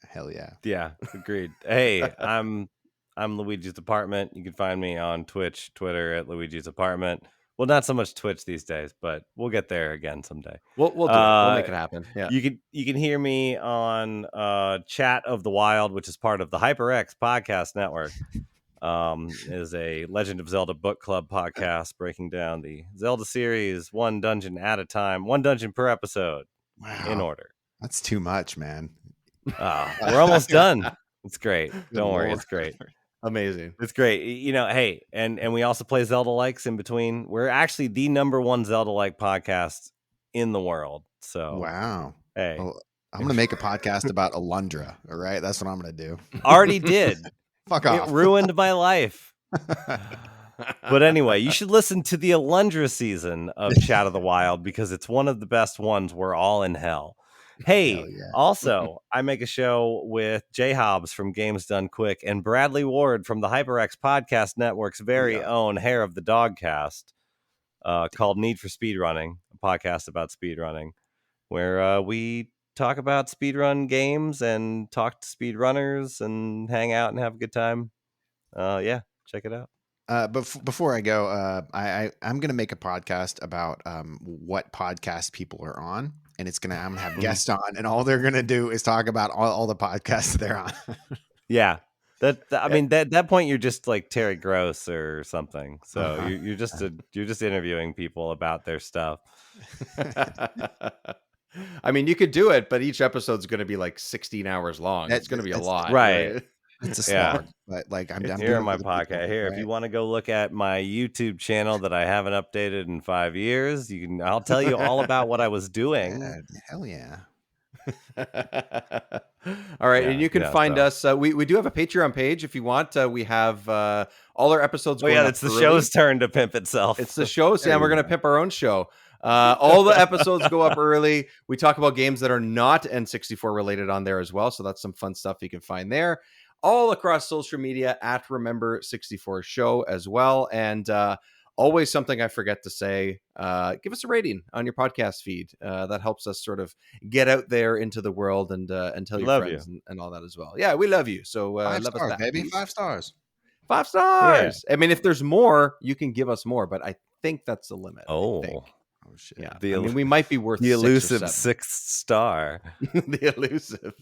Hell yeah. Yeah, agreed. Hey, I'm Luigi's Apartment. You can find me on Twitch, Twitter at Luigi's Apartment. Well, not so much Twitch these days, but we'll get there again someday. We'll do it. We'll make it happen. Yeah. You can hear me on Chat of the Wild, which is part of the HyperX podcast network. Is a Legend of Zelda book club podcast breaking down the Zelda series one dungeon at a time, one dungeon per episode. Wow. In order. That's too much, man. We're almost done. It's great. Don't worry, it's great. Amazing. It's great. Hey, and we also play Zelda likes in between. We're actually the #1 Zelda like podcast in the world. So wow. Hey, well, I'm gonna make a podcast about Alundra. All right, that's what I'm gonna do. Already did. Fuck off. It ruined my life. But anyway, you should listen to the Alundra season of Chat of the Wild because it's one of the best ones. We're all in hell. Hey, yeah. Also, I make a show with Jay Hobbs from Games Done Quick and Bradley Ward from the HyperX Podcast Network's very own Hair of the Dogcast called Need for Speedrunning, a podcast about speedrunning, where we talk about speedrun games and talk to speedrunners and hang out and have a good time. Yeah, check it out. But before I go, I'm gonna make a podcast about what podcast people are on, and I'm gonna have guests on, and all they're gonna do is talk about all the podcasts they're on. Yeah, I mean, that point you're just like Terry Gross or something. So you're just interviewing people about their stuff. I mean, you could do it, but each episode's going to be like 16 hours long. It's going to be a lot, right? It's a slog, but like I'm here in my pocket podcast. Here, right? If you want to go look at my YouTube channel that I haven't updated in 5 years, I'll tell you all about what I was doing. Hell yeah! All right, and you can find us. We do have a Patreon page if you want. We have all our episodes. Going it's the show's turn to pimp itself. It's the show's, and we're going to pimp our own show. All the episodes go up early. We talk about games that are not N64 related on there as well. So that's some fun stuff you can find there. All across social media at Remember64 Show as well. And always something I forget to say, give us a rating on your podcast feed. That helps us sort of get out there into the world and tell your friends and all that as well. Yeah, we love you. So love us back, baby. please. 5 stars. 5 stars. Yeah. I mean, if there's more, you can give us more, but I think that's the limit. Oh shit. Yeah. I mean, we might be worth the elusive 6th star. The elusive.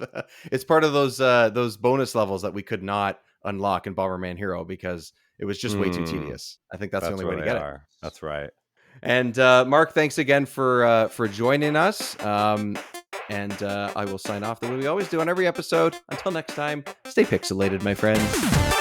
It's part of those bonus levels that we could not unlock in Bomberman Hero because it was just way too tedious. I think that's the only way to get it. That's right. And Mark, thanks again for joining us. And I will sign off the way we always do on every episode. Until next time, stay pixelated, my friends.